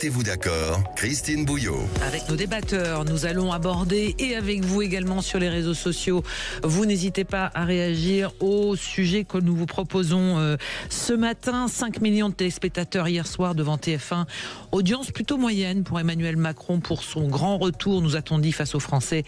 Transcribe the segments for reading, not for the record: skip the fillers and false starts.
Êtes-vous d'accord? Christine Bouillot. Avec nos débatteurs, nous allons aborder, et avec vous également sur les réseaux sociaux, vous n'hésitez pas à réagir au sujet que nous vous proposons ce matin. 5 millions de téléspectateurs hier soir devant TF1. Audience plutôt moyenne pour Emmanuel Macron pour son grand retour, nous a-t-on dit, face aux Français.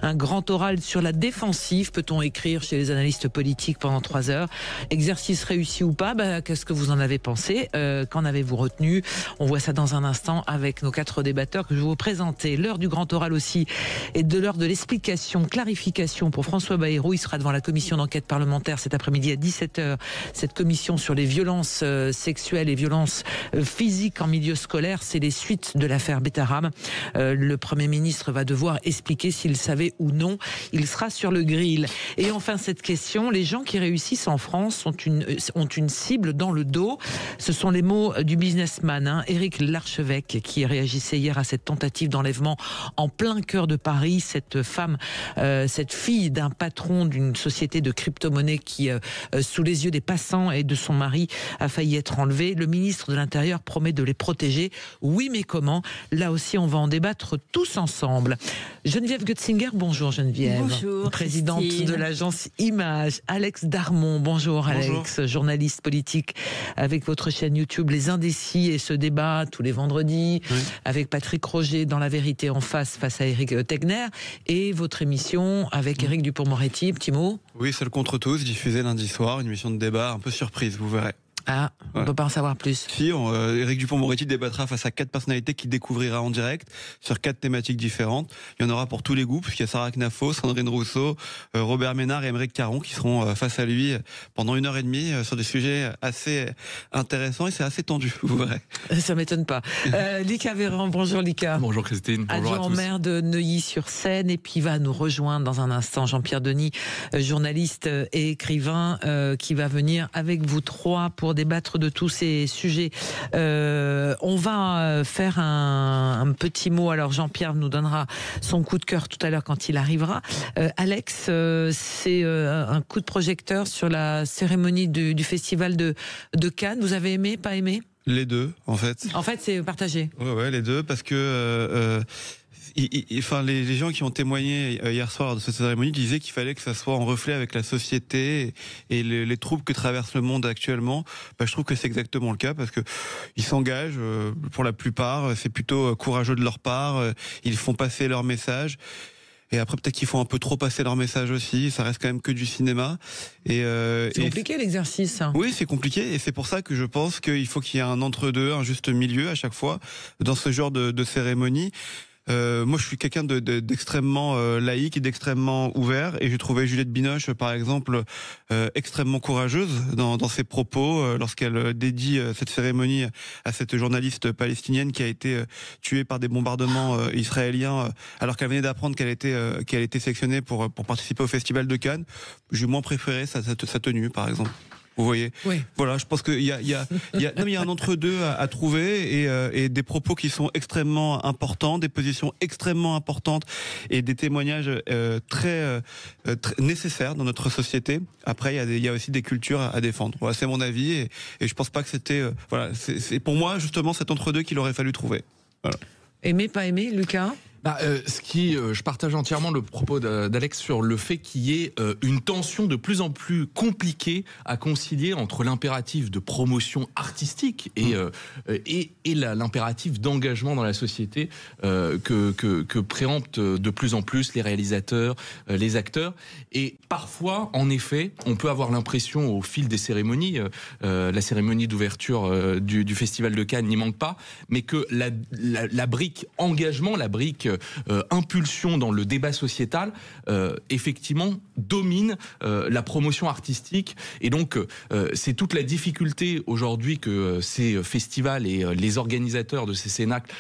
Un grand oral sur la défensive, peut-on écrire chez les analystes politiques pendant 3 heures. Exercice réussi ou pas, qu'est-ce que vous en avez pensé? Qu'en avez-vous retenu? On voit ça dans un instant avec nos 4 débatteurs que je vais vous présenter. L'heure du grand oral aussi et de l'heure de l'explication, clarification pour François Bayrou. Il sera devant la commission d'enquête parlementaire cet après-midi à 17h. Cette commission sur les violences sexuelles et violences physiques en milieu scolaire, c'est les suites de l'affaire Betaram. Le Premier ministre va devoir expliquer s'il savait ou non. Il sera sur le grill. Et enfin cette question, les gens qui réussissent en France ont une cible dans le dos. Ce sont les mots du businessman, Éric Larchevêque, qui réagissait hier à cette tentative d'enlèvement en plein cœur de Paris. Cette femme, cette fille d'un patron d'une société de crypto-monnaie qui, sous les yeux des passants et de son mari, a failli être enlevée. Le ministre de l'Intérieur promet de les protéger. Oui, mais comment? Là aussi, on va en débattre tous ensemble. Geneviève Götzinger, bonjour Geneviève. Bonjour, présidente Christine. de l'agence Image. Alex Darmon, bonjour Alex, bonjour. Journaliste politique avec votre chaîne YouTube Les Indécis et ce débat tous les vendredis avec Patrick Roger dans La Vérité en face à Éric Tegner, et votre émission avec Éric Dupond-Moretti. Petit mot? Oui, Seul contre tous, diffusée lundi soir, une émission de débat un peu surprise, vous verrez. Ah, on ne peut pas en savoir plus. Si, Éric Dupond-Moretti débattra face à 4 personnalités qu'il découvrira en direct sur 4 thématiques différentes. Il y en aura pour tous les goûts, puisqu'il y a Sarah Knafo, Sandrine Rousseau, Robert Ménard et Aymeric Caron qui seront face à lui pendant 1h30 sur des sujets assez intéressants, et c'est assez tendu, vous verrez. Ça m'étonne pas. Lika Véran, bonjour Lika. Bonjour Christine, bonjour Adjoint à tous. maire de Neuilly-sur-Seine, et puis va nous rejoindre dans un instant Jean-Pierre Denis, journaliste et écrivain, qui va venir avec vous 3 pour débattre de tous ces sujets. On va faire un petit mot. Alors Jean-Pierre nous donnera son coup de cœur tout à l'heure quand il arrivera. Alex, c'est un coup de projecteur sur la cérémonie du festival de Cannes. Vous avez aimé, pas aimé? Les deux, en fait. En fait, c'est partagé. Ouais, les deux, parce que les gens qui ont témoigné hier soir de cette cérémonie disaient qu'il fallait que ça soit en reflet avec la société et les troubles que traverse le monde actuellement. Je trouve que c'est exactement le cas, parce que ils s'engagent pour la plupart. C'est plutôt courageux de leur part. Ils font passer leur message. Et après, peut-être qu'ils font un peu trop passer leur message aussi. Ça reste quand même que du cinéma. C'est compliqué l'exercice. Oui, c'est compliqué. Et c'est pour ça que je pense qu'il faut qu'il y ait un entre-deux, un juste milieu à chaque fois dans ce genre de cérémonie. Moi, je suis quelqu'un d'extrêmement laïque et d'extrêmement ouvert, et j'ai trouvé Juliette Binoche, par exemple, extrêmement courageuse dans ses propos lorsqu'elle dédie cette cérémonie à cette journaliste palestinienne qui a été tuée par des bombardements israéliens alors qu'elle venait d'apprendre qu'elle était sélectionnée pour participer au Festival de Cannes. J'ai moins préféré sa tenue, par exemple. Vous voyez, oui. Voilà, je pense qu'il y a un entre-deux à trouver, et des propos qui sont extrêmement importants, des positions extrêmement importantes, et des témoignages très nécessaires dans notre société. Après, il y a aussi des cultures à défendre. Voilà, c'est mon avis, et je pense pas que c'était c'est pour moi justement cet entre-deux qu'il aurait fallu trouver. Voilà. Aimé, pas aimé, Lucas? Je partage entièrement le propos d'Alex sur le fait qu'il y ait une tension de plus en plus compliquée à concilier entre l'impératif de promotion artistique et l'impératif d'engagement dans la société que préemptent de plus en plus les réalisateurs, les acteurs. Et parfois, en effet, on peut avoir l'impression au fil des cérémonies, la cérémonie d'ouverture du Festival de Cannes n'y manque pas, mais que la brique engagement, la brique impulsion dans le débat sociétal, effectivement, domine la promotion artistique. Et donc, c'est toute la difficulté aujourd'hui que ces festivals et les organisateurs de ces cénacles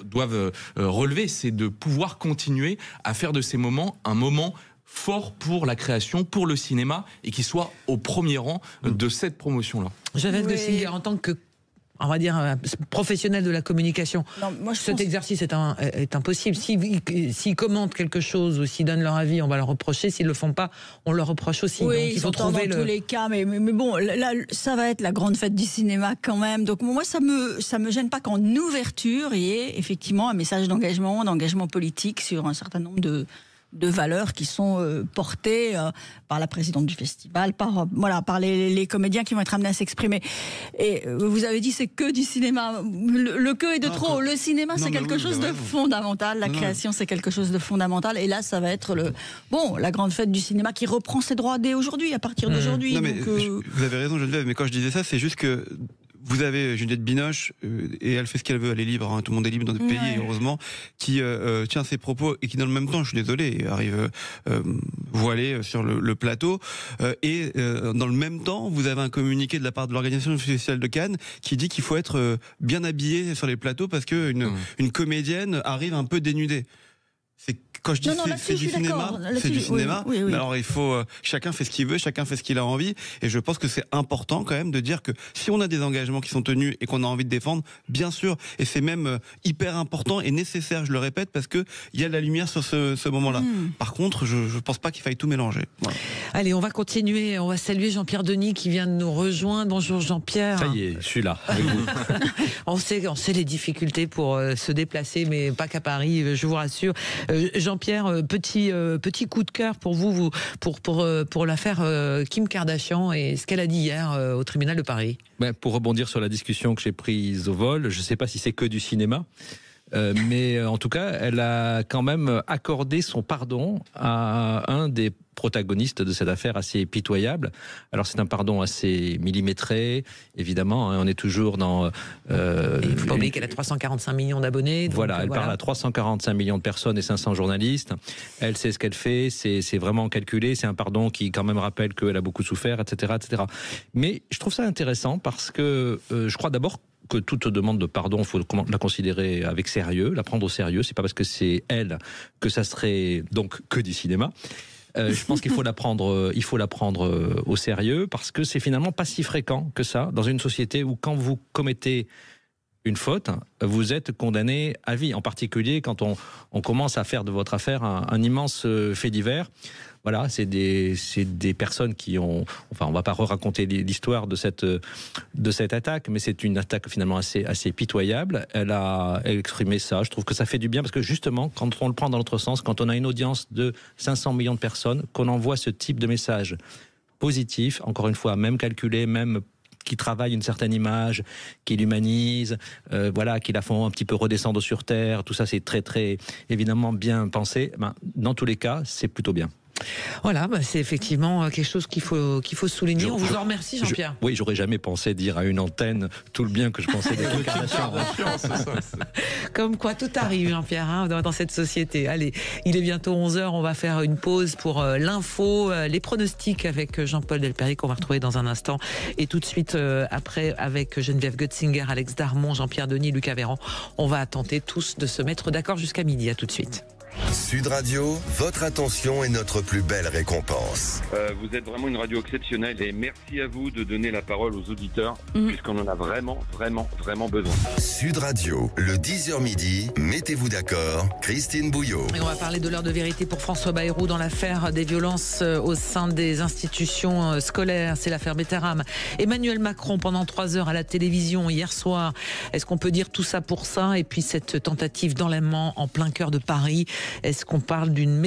doivent relever, c'est de pouvoir continuer à faire de ces moments un moment fort pour la création, pour le cinéma, et qui soit au premier rang de cette promotion-là. Jeannette Götzinger, en tant que on va dire, professionnel de la communication. Non, moi, Cet exercice est impossible. S'ils commentent quelque chose ou s'ils donnent leur avis, on va leur reprocher. S'ils le font pas, on leur reproche aussi. Oui, donc il faut trouver dans tous les cas, mais bon, là, ça va être la grande fête du cinéma quand même. Donc moi, ça me gêne pas qu'en ouverture, il y ait effectivement un message d'engagement politique sur un certain nombre de valeurs qui sont portées par la présidente du festival, par les comédiens qui vont être amenés à s'exprimer. Et vous avez dit c'est que du cinéma. Le que est de trop. Le cinéma, c'est quelque chose de fondamental. La création, c'est quelque chose de fondamental. Et là, ça va être la grande fête du cinéma qui reprend ses droits dès aujourd'hui, à partir d'aujourd'hui. Non, mais vous avez raison, Geneviève, mais quand je disais ça, c'est juste que vous avez Juliette Binoche, et elle fait ce qu'elle veut, elle est libre, hein, tout le monde est libre dans notre pays, heureusement, qui tient ses propos et qui dans le même temps, je suis désolé, arrive voilée sur le plateau, et dans le même temps, vous avez un communiqué de la part de l'organisation du Festival de Cannes qui dit qu'il faut être bien habillé sur les plateaux parce que une comédienne arrive un peu dénudée. Quand je dis c'est du cinéma, c'est du cinéma. Oui. Mais alors il faut chacun fait ce qu'il veut, chacun fait ce qu'il a envie, et je pense que c'est important quand même de dire que si on a des engagements qui sont tenus et qu'on a envie de défendre, bien sûr, et c'est même hyper important et nécessaire, je le répète, parce que il y a de la lumière sur ce moment-là. Par contre, je pense pas qu'il faille tout mélanger. Voilà. Allez, on va continuer, on va saluer Jean-Pierre Denis qui vient de nous rejoindre. Bonjour Jean-Pierre. Ça y est, je suis là avec vous. on sait les difficultés pour se déplacer, mais pas qu'à Paris, je vous rassure. Jean-Pierre, petit coup de cœur pour vous pour l'affaire Kim Kardashian et ce qu'elle a dit hier au tribunal de Paris. Pour rebondir sur la discussion que j'ai prise au vol, je ne sais pas si c'est que du cinéma, mais en tout cas, elle a quand même accordé son pardon à un des protagonistes de cette affaire assez pitoyable. Alors c'est un pardon assez millimétré, évidemment, hein, on est toujours dans... il ne faut pas oublier qu'elle a 345 millions d'abonnés. Voilà, elle parle à 345 millions de personnes et 500 journalistes. Elle sait ce qu'elle fait, c'est vraiment calculé, c'est un pardon qui quand même rappelle qu'elle a beaucoup souffert, etc., etc. Mais je trouve ça intéressant parce que je crois d'abord que toute demande de pardon, il faut la considérer avec sérieux, la prendre au sérieux. C'est pas parce que c'est elle que ça serait donc que du cinéma. Je pense qu'il faut la prendre au sérieux parce que c'est finalement pas si fréquent que ça dans une société où quand vous commettez une faute, vous êtes condamné à vie. En particulier quand on commence à faire de votre affaire un immense fait divers. Voilà, c'est des personnes qui ont... Enfin, on ne va pas raconter l'histoire de cette attaque, mais c'est une attaque finalement assez pitoyable. Elle a exprimé ça. Je trouve que ça fait du bien parce que justement, quand on le prend dans l'autre sens, quand on a une audience de 500 millions de personnes, qu'on envoie ce type de message positif, encore une fois, même calculé, même qui travaille une certaine image, qui l'humanise, qui la font un petit peu redescendre sur terre, tout ça c'est très très évidemment bien pensé. Dans tous les cas, c'est plutôt bien. Voilà, c'est effectivement quelque chose qu'il faut souligner. On vous en remercie, Jean-Pierre. Oui, j'aurais jamais pensé dire à une antenne tout le bien que je pensais des Kim Kardashian. Comme quoi, tout arrive, Jean-Pierre, dans cette société. Allez, il est bientôt 11h, on va faire une pause pour l'info, les pronostics avec Jean-Paul Delperry qu'on va retrouver dans un instant. Et tout de suite après, avec Geneviève Götzinger, Alex Darmon, Jean-Pierre Denis, Lucas Véran, on va tenter tous de se mettre d'accord jusqu'à midi. À tout de suite. Sud Radio, votre attention est notre plus belle récompense. Vous êtes vraiment une radio exceptionnelle et merci à vous de donner la parole aux auditeurs puisqu'on en a vraiment besoin. Sud Radio, le 10h midi, mettez-vous d'accord, Christine Bouillot. Et on va parler de l'heure de vérité pour François Bayrou dans l'affaire des violences au sein des institutions scolaires. C'est l'affaire Betterham. Emmanuel Macron pendant 3 heures à la télévision hier soir. Est-ce qu'on peut dire tout ça pour ça? Et puis cette tentative d'enlèvement en plein cœur de Paris. Est-ce qu'on parle d'une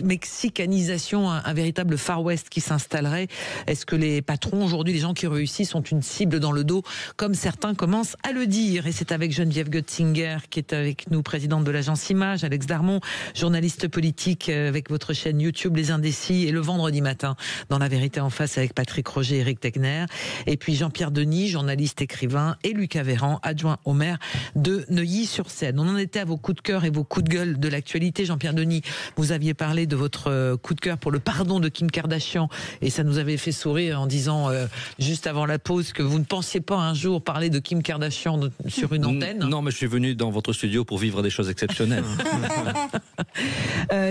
mexicanisation, un véritable Far West qui s'installerait? Est-ce que les patrons aujourd'hui, les gens qui réussissent, sont une cible dans le dos, comme certains commencent à le dire? Et c'est avec Geneviève Götzinger qui est avec nous, présidente de l'agence Image, Alex Darmon, journaliste politique avec votre chaîne YouTube Les Indécis, et le vendredi matin dans La Vérité en face avec Patrick Roger et Eric Tegner. Et puis Jean-Pierre Denis, journaliste écrivain, et Lucas Véran, adjoint au maire de Neuilly-sur-Seine. On en était à vos coups de cœur et vos coups de gueule de l'actualité invité, Jean-Pierre Denis, vous aviez parlé de votre coup de cœur pour le pardon de Kim Kardashian, et ça nous avait fait sourire en disant juste avant la pause que vous ne pensiez pas un jour parler de Kim Kardashian sur une antenne. Non, mais je suis venu dans votre studio pour vivre des choses exceptionnelles.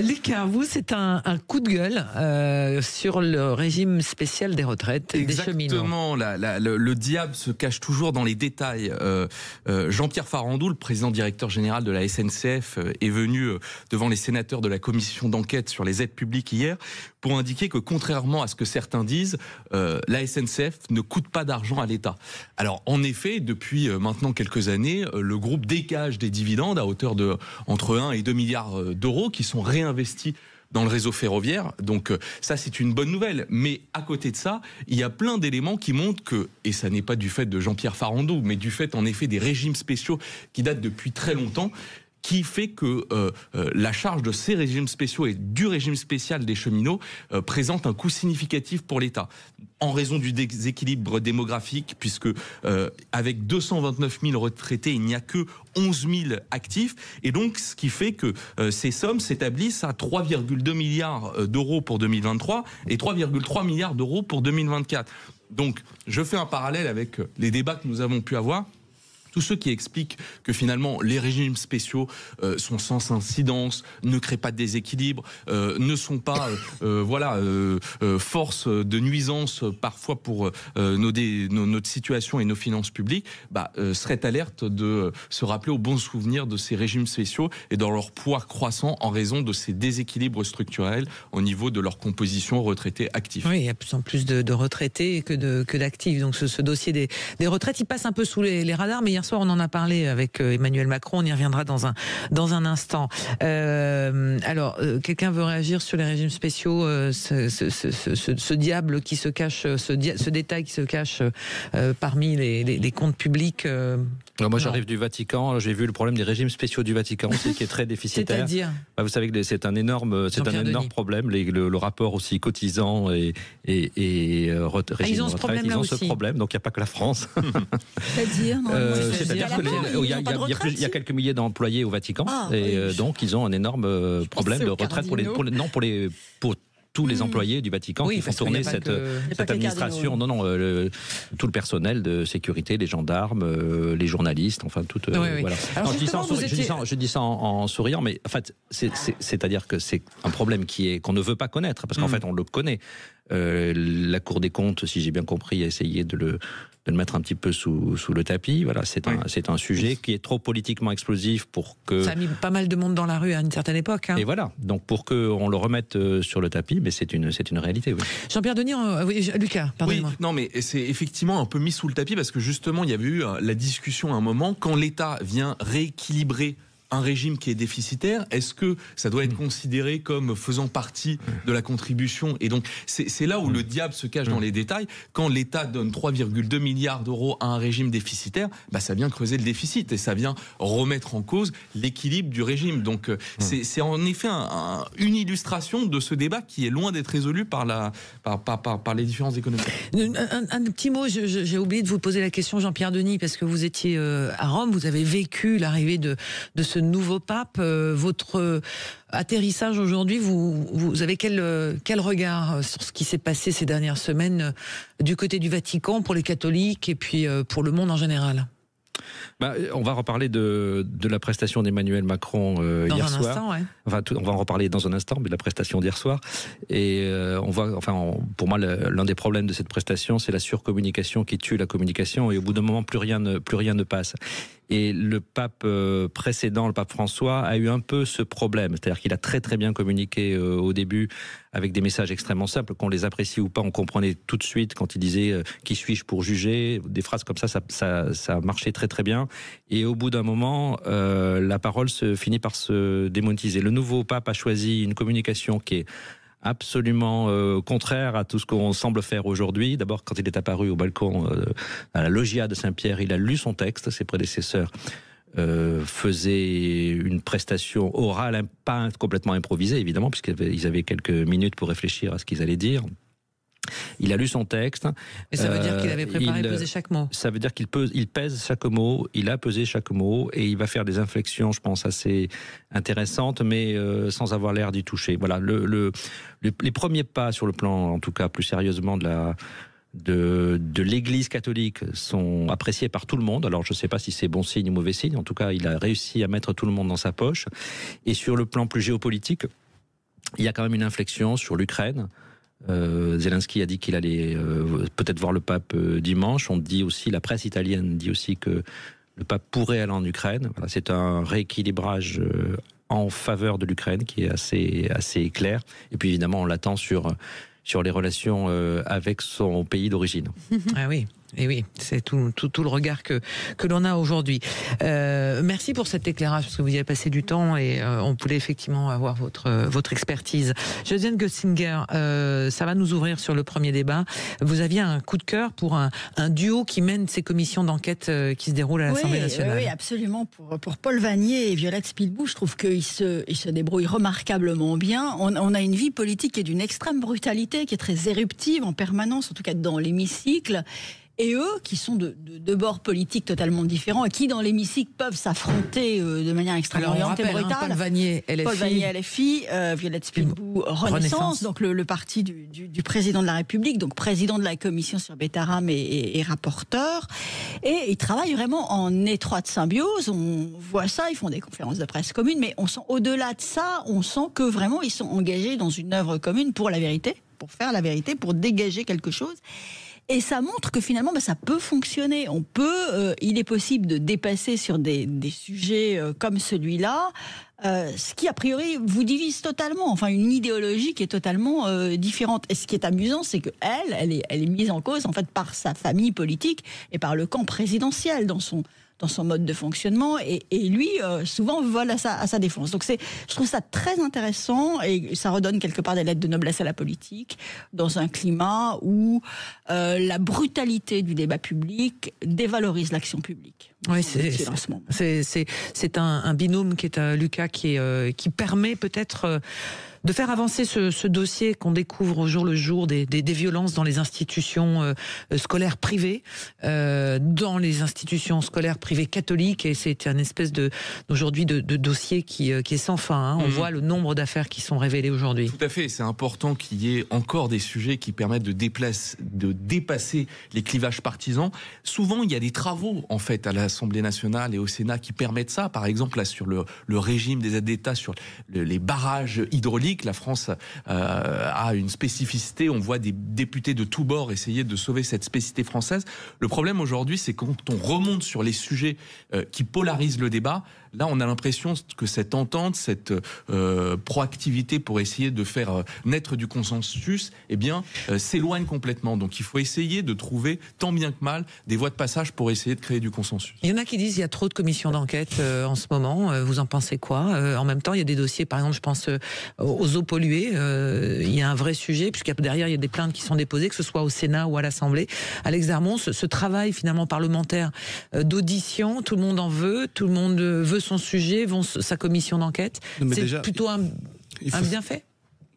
Lucas, vous, c'est un coup de gueule sur le régime spécial des retraites des cheminots. Exactement, le diable se cache toujours dans les détails. Jean-Pierre Farandou, le président directeur général de la SNCF, est venu devant les sénateurs de la commission d'enquête sur les aides publiques hier pour indiquer que, contrairement à ce que certains disent, la SNCF ne coûte pas d'argent à l'État. Alors, en effet, depuis maintenant quelques années, le groupe dégage des dividendes à hauteur de entre 1 et 2 milliards d'euros qui sont réinvestis dans le réseau ferroviaire. Donc ça, c'est une bonne nouvelle. Mais à côté de ça, il y a plein d'éléments qui montrent que, et ça n'est pas du fait de Jean-Pierre Farandou, mais du fait en effet des régimes spéciaux qui datent depuis très longtemps, qui fait que la charge de ces régimes spéciaux et du régime spécial des cheminots présente un coût significatif pour l'État. En raison du déséquilibre démographique, puisque avec 229 000 retraités, il n'y a que 11 000 actifs. Et donc, ce qui fait que ces sommes s'établissent à 3,2 milliards d'euros pour 2023 et 3,3 milliards d'euros pour 2024. Donc, je fais un parallèle avec les débats que nous avons pu avoir. Tous ceux qui expliquent que finalement les régimes spéciaux sont sans incidence, ne créent pas de déséquilibre, ne sont pas force de nuisance parfois pour notre situation et nos finances publiques, seraient alertes de se rappeler au bon souvenir de ces régimes spéciaux et dans leur poids croissant en raison de ces déséquilibres structurels au niveau de leur composition retraités actifs. Oui, il y a de plus en plus de retraités que d'actifs. Donc ce dossier des retraites, il passe un peu sous les radars, mais hier soir, on en a parlé avec Emmanuel Macron. On y reviendra dans un instant. Alors, quelqu'un veut réagir sur les régimes spéciaux, ce diable qui se cache, ce détail qui se cache parmi les comptes publics. Moi, j'arrive du Vatican. J'ai vu le problème des régimes spéciaux du Vatican aussi, qui est très déficitaire. C'est-à-dire vous savez que c'est un énorme problème. Le rapport aussi cotisant et régime de retraite, ils ont ce problème. Donc, il n'y a pas que la France. C'est-à-dire il y a quelques milliers d'employés au Vatican donc ils ont un énorme problème de retraite pour tous les employés du Vatican qui font tourner cette administration. Tout le personnel de sécurité, les gendarmes, les journalistes, enfin tout. Voilà. Alors, je dis ça en souriant, mais en fait, c'est-à-dire que c'est un problème qu'on ne veut pas connaître, parce qu'en fait, on le connaît. La Cour des comptes, si j'ai bien compris, a essayé de le mettre un petit peu sous le tapis. Voilà, c'est un sujet qui est trop politiquement explosif pour que... Ça a mis pas mal de monde dans la rue à une certaine époque. Et voilà, donc pour qu'on le remette sur le tapis, mais c'est une réalité. Oui. Jean-Pierre Denis, Lucas, pardonnez-moi. Oui, non, mais c'est effectivement un peu mis sous le tapis parce que justement, il y avait eu la discussion à un moment, quand l'État vient rééquilibrer un régime qui est déficitaire, est-ce que ça doit être considéré comme faisant partie de la contribution? Et donc, c'est là où le diable se cache dans les détails. Quand l'État donne 3,2 milliards d'euros à un régime déficitaire, ça vient creuser le déficit et ça vient remettre en cause l'équilibre du régime. Donc, c'est en effet une illustration de ce débat qui est loin d'être résolu par les différences économiques. Un petit mot, j'ai oublié de vous poser la question, Jean-Pierre Denis, parce que vous étiez à Rome, vous avez vécu l'arrivée de ce nouveau pape. Votre atterrissage aujourd'hui, vous avez quel regard sur ce qui s'est passé ces dernières semaines du côté du Vatican pour les catholiques et puis pour le monde en général? On va reparler de la prestation d'Emmanuel Macron hier soir. Instant, ouais. On va en reparler dans un instant, mais de la prestation d'hier soir. Et pour moi, l'un des problèmes de cette prestation, c'est la surcommunication qui tue la communication. Et au bout d'un moment, plus rien ne passe. Et le pape précédent, le pape François, a eu un peu ce problème. C'est-à-dire qu'il a très très bien communiqué au début avec des messages extrêmement simples. Qu'on les apprécie ou pas, on comprenait tout de suite quand il disait « qui suis-je pour juger ?» Des phrases comme ça marchait très très bien. Et au bout d'un moment, la parole finit par se démonétiser. Le nouveau pape a choisi une communication qui est absolument contraire à tout ce qu'on semble faire aujourd'hui. D'abord, quand il est apparu au balcon à la loggia de Saint-Pierre, il a lu son texte. Ses prédécesseurs faisaient une prestation orale, pas complètement improvisée, évidemment, puisqu'ils avaient quelques minutes pour réfléchir à ce qu'ils allaient dire. Il a lu son texte. Et ça veut dire qu'il avait préparé et pesé chaque mot. Ça veut dire qu'il pèse chaque mot, il a pesé chaque mot, et il va faire des inflexions, je pense, assez intéressantes, mais sans avoir l'air d'y toucher. Voilà, les premiers pas sur le plan, en tout cas plus sérieusement, de l'Église catholique sont appréciés par tout le monde. Alors je ne sais pas si c'est bon signe ou mauvais signe. En tout cas, il a réussi à mettre tout le monde dans sa poche. Et sur le plan plus géopolitique, il y a quand même une inflexion sur l'Ukraine. Zelensky a dit qu'il allait peut-être voir le pape dimanche. On dit aussi, la presse italienne dit aussi que le pape pourrait aller en Ukraine. Voilà, c'est un rééquilibrage en faveur de l'Ukraine qui est assez clair. Et puis évidemment, on l'attend sur les relations avec son pays d'origine. Ah oui. Et oui, c'est tout le regard que l'on a aujourd'hui. Merci pour cet éclairage, parce que vous y avez passé du temps et on voulait effectivement avoir votre expertise. Josiane Götzinger, ça va nous ouvrir sur le premier débat. Vous aviez un coup de cœur pour un duo qui mène ces commissions d'enquête qui se déroulent à l'Assemblée nationale. Oui, absolument. Pour Paul Vannier et Violette Spilbou, je trouve qu'ils se débrouillent remarquablement bien. On a une vie politique qui est d'une extrême brutalité, qui est très éruptive en permanence, en tout cas dans l'hémicycle. Et eux, qui sont de bords politiques totalement différents et qui, dans l'hémicycle, peuvent s'affronter de manière extrêmement violente et brutale. Paul Vannier, LFI, Violette Spilbou, Renaissance, donc le parti du président de la République, donc président de la commission sur Bétarame et rapporteur. Et ils travaillent vraiment en étroite symbiose. On voit ça, ils font des conférences de presse communes, mais on sent, au-delà de ça, on sent que vraiment ils sont engagés dans une œuvre commune pour la vérité, pour faire la vérité, pour dégager quelque chose. Et ça montre que finalement, ça peut fonctionner. Il est possible de dépasser sur des sujets comme celui-là, ce qui a priori vous divise totalement. Enfin, une idéologie qui est totalement différente. Et ce qui est amusant, c'est que elle est mise en cause en fait par sa famille politique et par le camp présidentiel dans son mode de fonctionnement, et lui souvent vole à sa défense. Donc je trouve ça très intéressant, et ça redonne quelque part des lettres de noblesse à la politique dans un climat où la brutalité du débat public dévalorise l'action publique. Oui, c'est un binôme qui est Lucas qui permet peut-être de faire avancer ce dossier qu'on découvre au jour le jour des violences dans les institutions scolaires privées, dans les institutions scolaires privées catholiques, et c'est un espèce d'aujourd'hui de dossier qui est sans fin. On voit le nombre d'affaires qui sont révélées aujourd'hui. Tout à fait, c'est important qu'il y ait encore des sujets qui permettent de dépasser les clivages partisans. Souvent, il y a des travaux en fait à l'Assemblée nationale et au Sénat qui permettent ça. Par exemple, là, sur le régime des aides d'État, sur les barrages hydrauliques, la France a une spécificité. On voit des députés de tous bords essayer de sauver cette spécificité française. Le problème aujourd'hui, c'est quand on remonte sur les sujets qui polarisent le débat, là, on a l'impression que cette entente, cette proactivité pour essayer de faire naître du consensus, s'éloigne complètement. Donc, il faut essayer de trouver, tant bien que mal, des voies de passage pour essayer de créer du consensus. Il y en a qui disent qu'il y a trop de commissions d'enquête en ce moment. Vous en pensez quoi ? En même temps, il y a des dossiers, par exemple, je pense aux eaux polluées. Il y a un vrai sujet, puisque derrière, il y a des plaintes qui sont déposées, que ce soit au Sénat ou à l'Assemblée. Alex Darmon, ce travail finalement parlementaire d'audition, tout le monde en veut, tout le monde veut son sujet, sa commission d'enquête. C'est plutôt un bienfait ?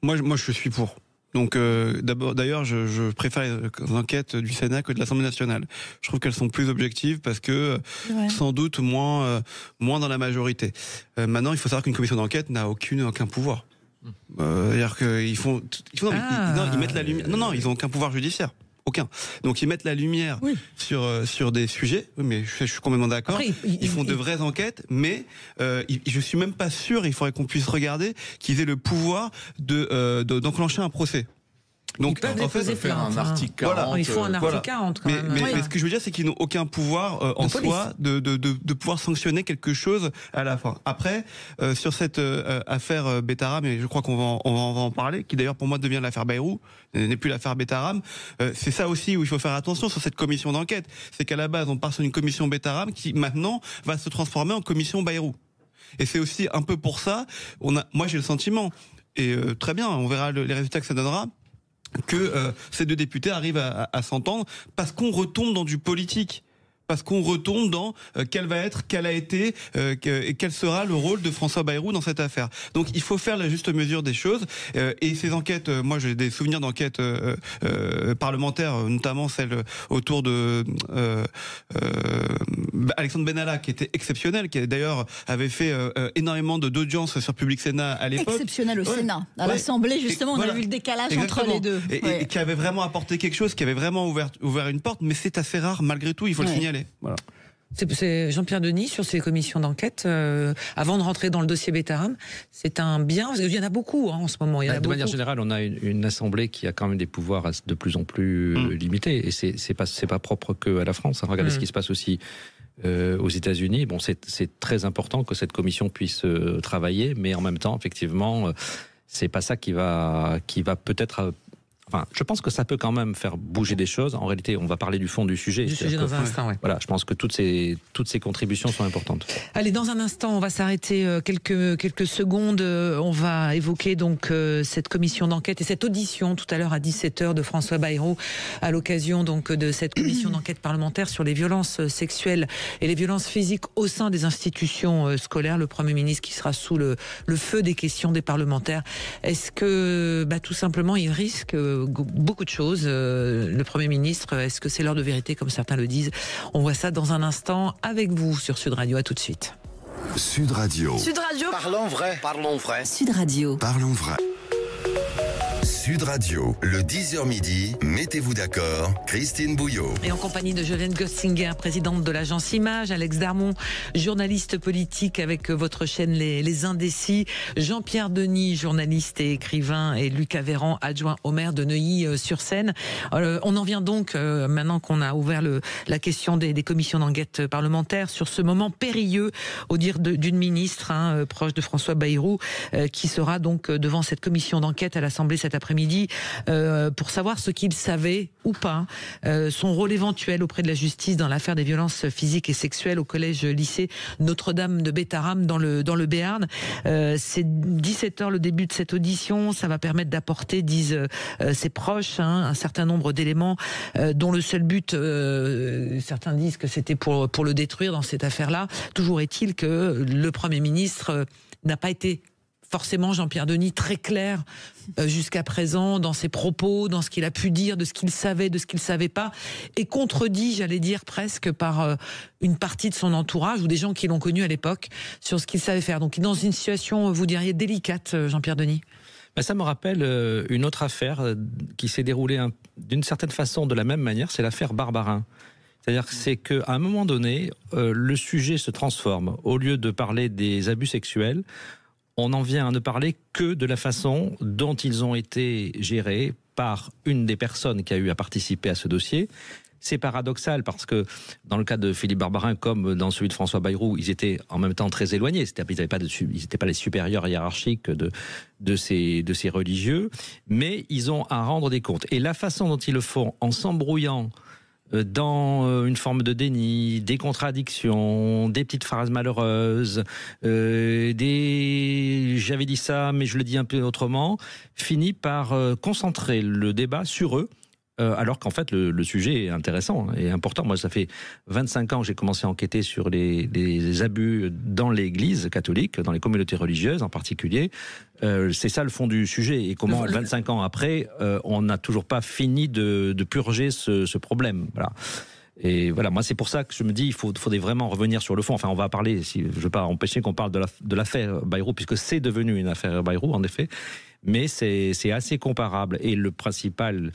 Moi, je suis pour. Donc, d'ailleurs, je préfère les enquêtes du Sénat que de l'Assemblée nationale. Je trouve qu'elles sont plus objectives parce que, sans doute, moins dans la majorité. Maintenant, il faut savoir qu'une commission d'enquête n'a aucun pouvoir. C'est-à-dire qu'ils ils mettent la lumière. Non, ils n'ont aucun pouvoir judiciaire. Aucun. Donc ils mettent la lumière sur des sujets. Oui, mais je suis complètement d'accord. Après, ils font de vraies enquêtes, mais je suis même pas sûr. Il faudrait qu'on puisse regarder qu'ils aient le pouvoir d'enclencher un procès. Donc, en fait, faire un article 40. Il faut un article 40 quand même. Mais ce que je veux dire, c'est qu'ils n'ont aucun pouvoir en soi de pouvoir sanctionner quelque chose à la fin. Après, sur cette affaire Bétarame, et je crois qu'on va en parler, qui d'ailleurs pour moi devient l'affaire Bayrou, n'est plus l'affaire Bétarame, c'est ça aussi où il faut faire attention sur cette commission d'enquête. C'est qu'à la base, on part sur une commission Bétarame qui maintenant va se transformer en commission Bayrou. Et c'est aussi un peu pour ça, moi j'ai le sentiment, et très bien, on verra les résultats que ça donnera, que ces deux députés arrivent à s'entendre parce qu'on retombe dans du politique. parce qu'on retombe dans quel a été et quel sera le rôle de François Bayrou dans cette affaire. Donc il faut faire la juste mesure des choses et ces enquêtes, moi j'ai des souvenirs d'enquêtes parlementaires, notamment celle autour de Alexandre Benalla qui était exceptionnelle, qui d'ailleurs avait fait énormément d'audiences sur Public Sénat à l'époque. Exceptionnel au Sénat. À l'Assemblée, justement, on a vu le décalage entre les deux. Et qui avait vraiment apporté quelque chose, qui avait vraiment ouvert une porte, mais c'est assez rare malgré tout, il faut le signaler. Voilà. C'est Jean-Pierre Denis sur ces commissions d'enquête. Avant de rentrer dans le dossier Betaram, c'est un bien. Il y en a beaucoup en ce moment. De manière générale, on a une assemblée qui a quand même des pouvoirs de plus en plus limités, et c'est pas propre que à la France. Regardez ce qui se passe aussi aux États-Unis. Bon, c'est très important que cette commission puisse travailler, mais en même temps, effectivement, c'est pas ça qui va peut-être. Enfin, je pense que ça peut quand même faire bouger des choses. En réalité, on va parler du fond du sujet. Du sujet dans un instant, oui. Voilà, je pense que toutes ces contributions sont importantes. Allez, dans un instant, on va s'arrêter quelques secondes. On va évoquer donc cette commission d'enquête et cette audition tout à l'heure à 17h de François Bayrou à l'occasion donc de cette commission d'enquête parlementaire sur les violences sexuelles et les violences physiques au sein des institutions scolaires. Le Premier ministre qui sera sous le feu des questions des parlementaires. Est-ce que tout simplement il risque beaucoup de choses, le Premier ministre? Est-ce que c'est l'heure de vérité comme certains le disent? On voit ça dans un instant avec vous sur Sud Radio. À tout de suite. Sud Radio. Sud Radio. Parlons vrai. Parlons vrai. Sud Radio. Parlons vrai. Sud Radio, le 10h midi, mettez-vous d'accord, Christine Bouillot. Et en compagnie de Jolène Gossinger, présidente de l'agence Image, Alex Darmon, journaliste politique avec votre chaîne Les Indécis, Jean-Pierre Denis, journaliste et écrivain, et Lucas Véran, adjoint au maire de Neuilly-sur-Seine. On en vient donc, maintenant qu'on a ouvert la question des commissions d'enquête parlementaires, sur ce moment périlleux, au dire d'une ministre proche de François Bayrou, qui sera donc devant cette commission d'enquête à l'Assemblée cet après-midi, pour savoir ce qu'il savait ou pas, son rôle éventuel auprès de la justice dans l'affaire des violences physiques et sexuelles au collège-lycée Notre-Dame de Betaram dans le Béarn. C'est 17h le début de cette audition. Ça va permettre d'apporter, disent ses proches, un certain nombre d'éléments dont le seul but, certains disent que c'était pour le détruire dans cette affaire-là. Toujours est-il que le Premier ministre n'a pas été forcément, Jean-Pierre Denis, très clair jusqu'à présent dans ses propos, dans ce qu'il a pu dire, de ce qu'il savait, de ce qu'il ne savait pas, et contredit, j'allais dire presque, par une partie de son entourage ou des gens qui l'ont connu à l'époque sur ce qu'il savait faire. Donc dans une situation, vous diriez, délicate, Jean-Pierre Denis. Ça me rappelle une autre affaire qui s'est déroulée d'une certaine façon de la même manière, c'est l'affaire Barbarin. C'est-à-dire que c'est qu'à un moment donné, le sujet se transforme. Au lieu de parler des abus sexuels, on en vient à ne parler que de la façon dont ils ont été gérés par une des personnes qui a eu à participer à ce dossier. C'est paradoxal parce que dans le cas de Philippe Barbarin, comme dans celui de François Bayrou, ils étaient en même temps très éloignés. Ils n'étaient pas les supérieurs hiérarchiques de ces religieux, mais ils ont à rendre des comptes. Et la façon dont ils le font, en s'embrouillant dans une forme de déni, des contradictions, des petites phrases malheureuses, j'avais dit ça mais je le dis un peu autrement, finit par concentrer le débat sur eux, alors qu'en fait le sujet est intéressant et important. Moi, ça fait 25 ans que j'ai commencé à enquêter sur les abus dans l'Église catholique, dans les communautés religieuses en particulier. C'est ça le fond du sujet. Et comment 25 ans après, on n'a toujours pas fini de purger ce problème. Voilà. Et voilà, moi c'est pour ça que je me dis il faudrait vraiment revenir sur le fond. Enfin, on va parler, je ne veux pas empêcher qu'on parle de l'affaire Bayrou, puisque c'est devenu une affaire Bayrou en effet, mais c'est assez comparable. Et le principal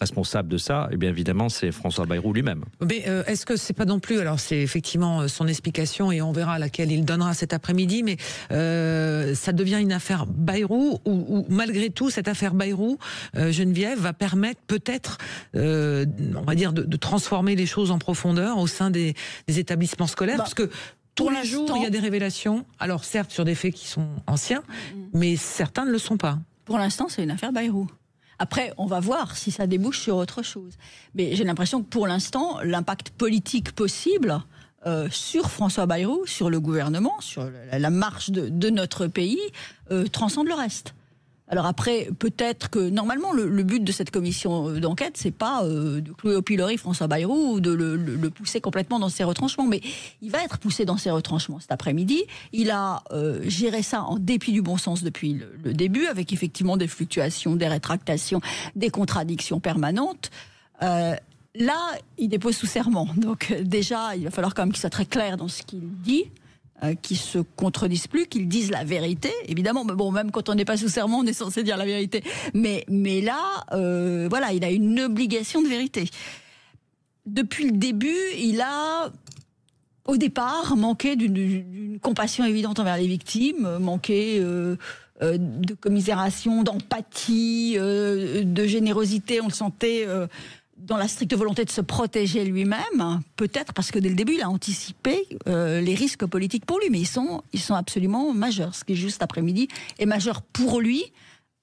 responsable de ça, eh bien évidemment, c'est François Bayrou lui-même. Mais est-ce que c'est pas non plus, alors c'est effectivement son explication et on verra laquelle il donnera cet après-midi, mais ça devient une affaire Bayrou ou malgré tout cette affaire Bayrou, Geneviève, va permettre peut-être, on va dire, de transformer les choses en profondeur au sein des établissements scolaires, parce que tous les jours il y a des révélations, alors certes sur des faits qui sont anciens, mais certains ne le sont pas. Pour l'instant, c'est une affaire Bayrou. Après, on va voir si ça débouche sur autre chose. Mais j'ai l'impression que pour l'instant, l'impact politique possible sur François Bayrou, sur le gouvernement, sur la marche de notre pays, transcende le reste. Alors après, peut-être que normalement le but de cette commission d'enquête, c'est pas de clouer au pilori François Bayrou ou de le pousser complètement dans ses retranchements, mais il va être poussé dans ses retranchements cet après-midi. Il a géré ça en dépit du bon sens depuis le début, avec effectivement des fluctuations, des rétractations, des contradictions permanentes. Là, il dépose sous serment, donc déjà, il va falloir quand même qu'il soit très clair dans ce qu'il dit. Qui se contredisent plus, qu'ils disent la vérité, évidemment. Mais bon, même quand on n'est pas sous serment, on est censé dire la vérité. Mais là, voilà, il a une obligation de vérité. Depuis le début, il a, au départ, manqué d'une compassion évidente envers les victimes, manqué de commisération, d'empathie, de générosité. On le sentait dans la stricte volonté de se protéger lui-même, peut-être parce que dès le début, il a anticipé les risques politiques pour lui, mais ils sont absolument majeurs. Ce qui est juste après-midi est majeur pour lui,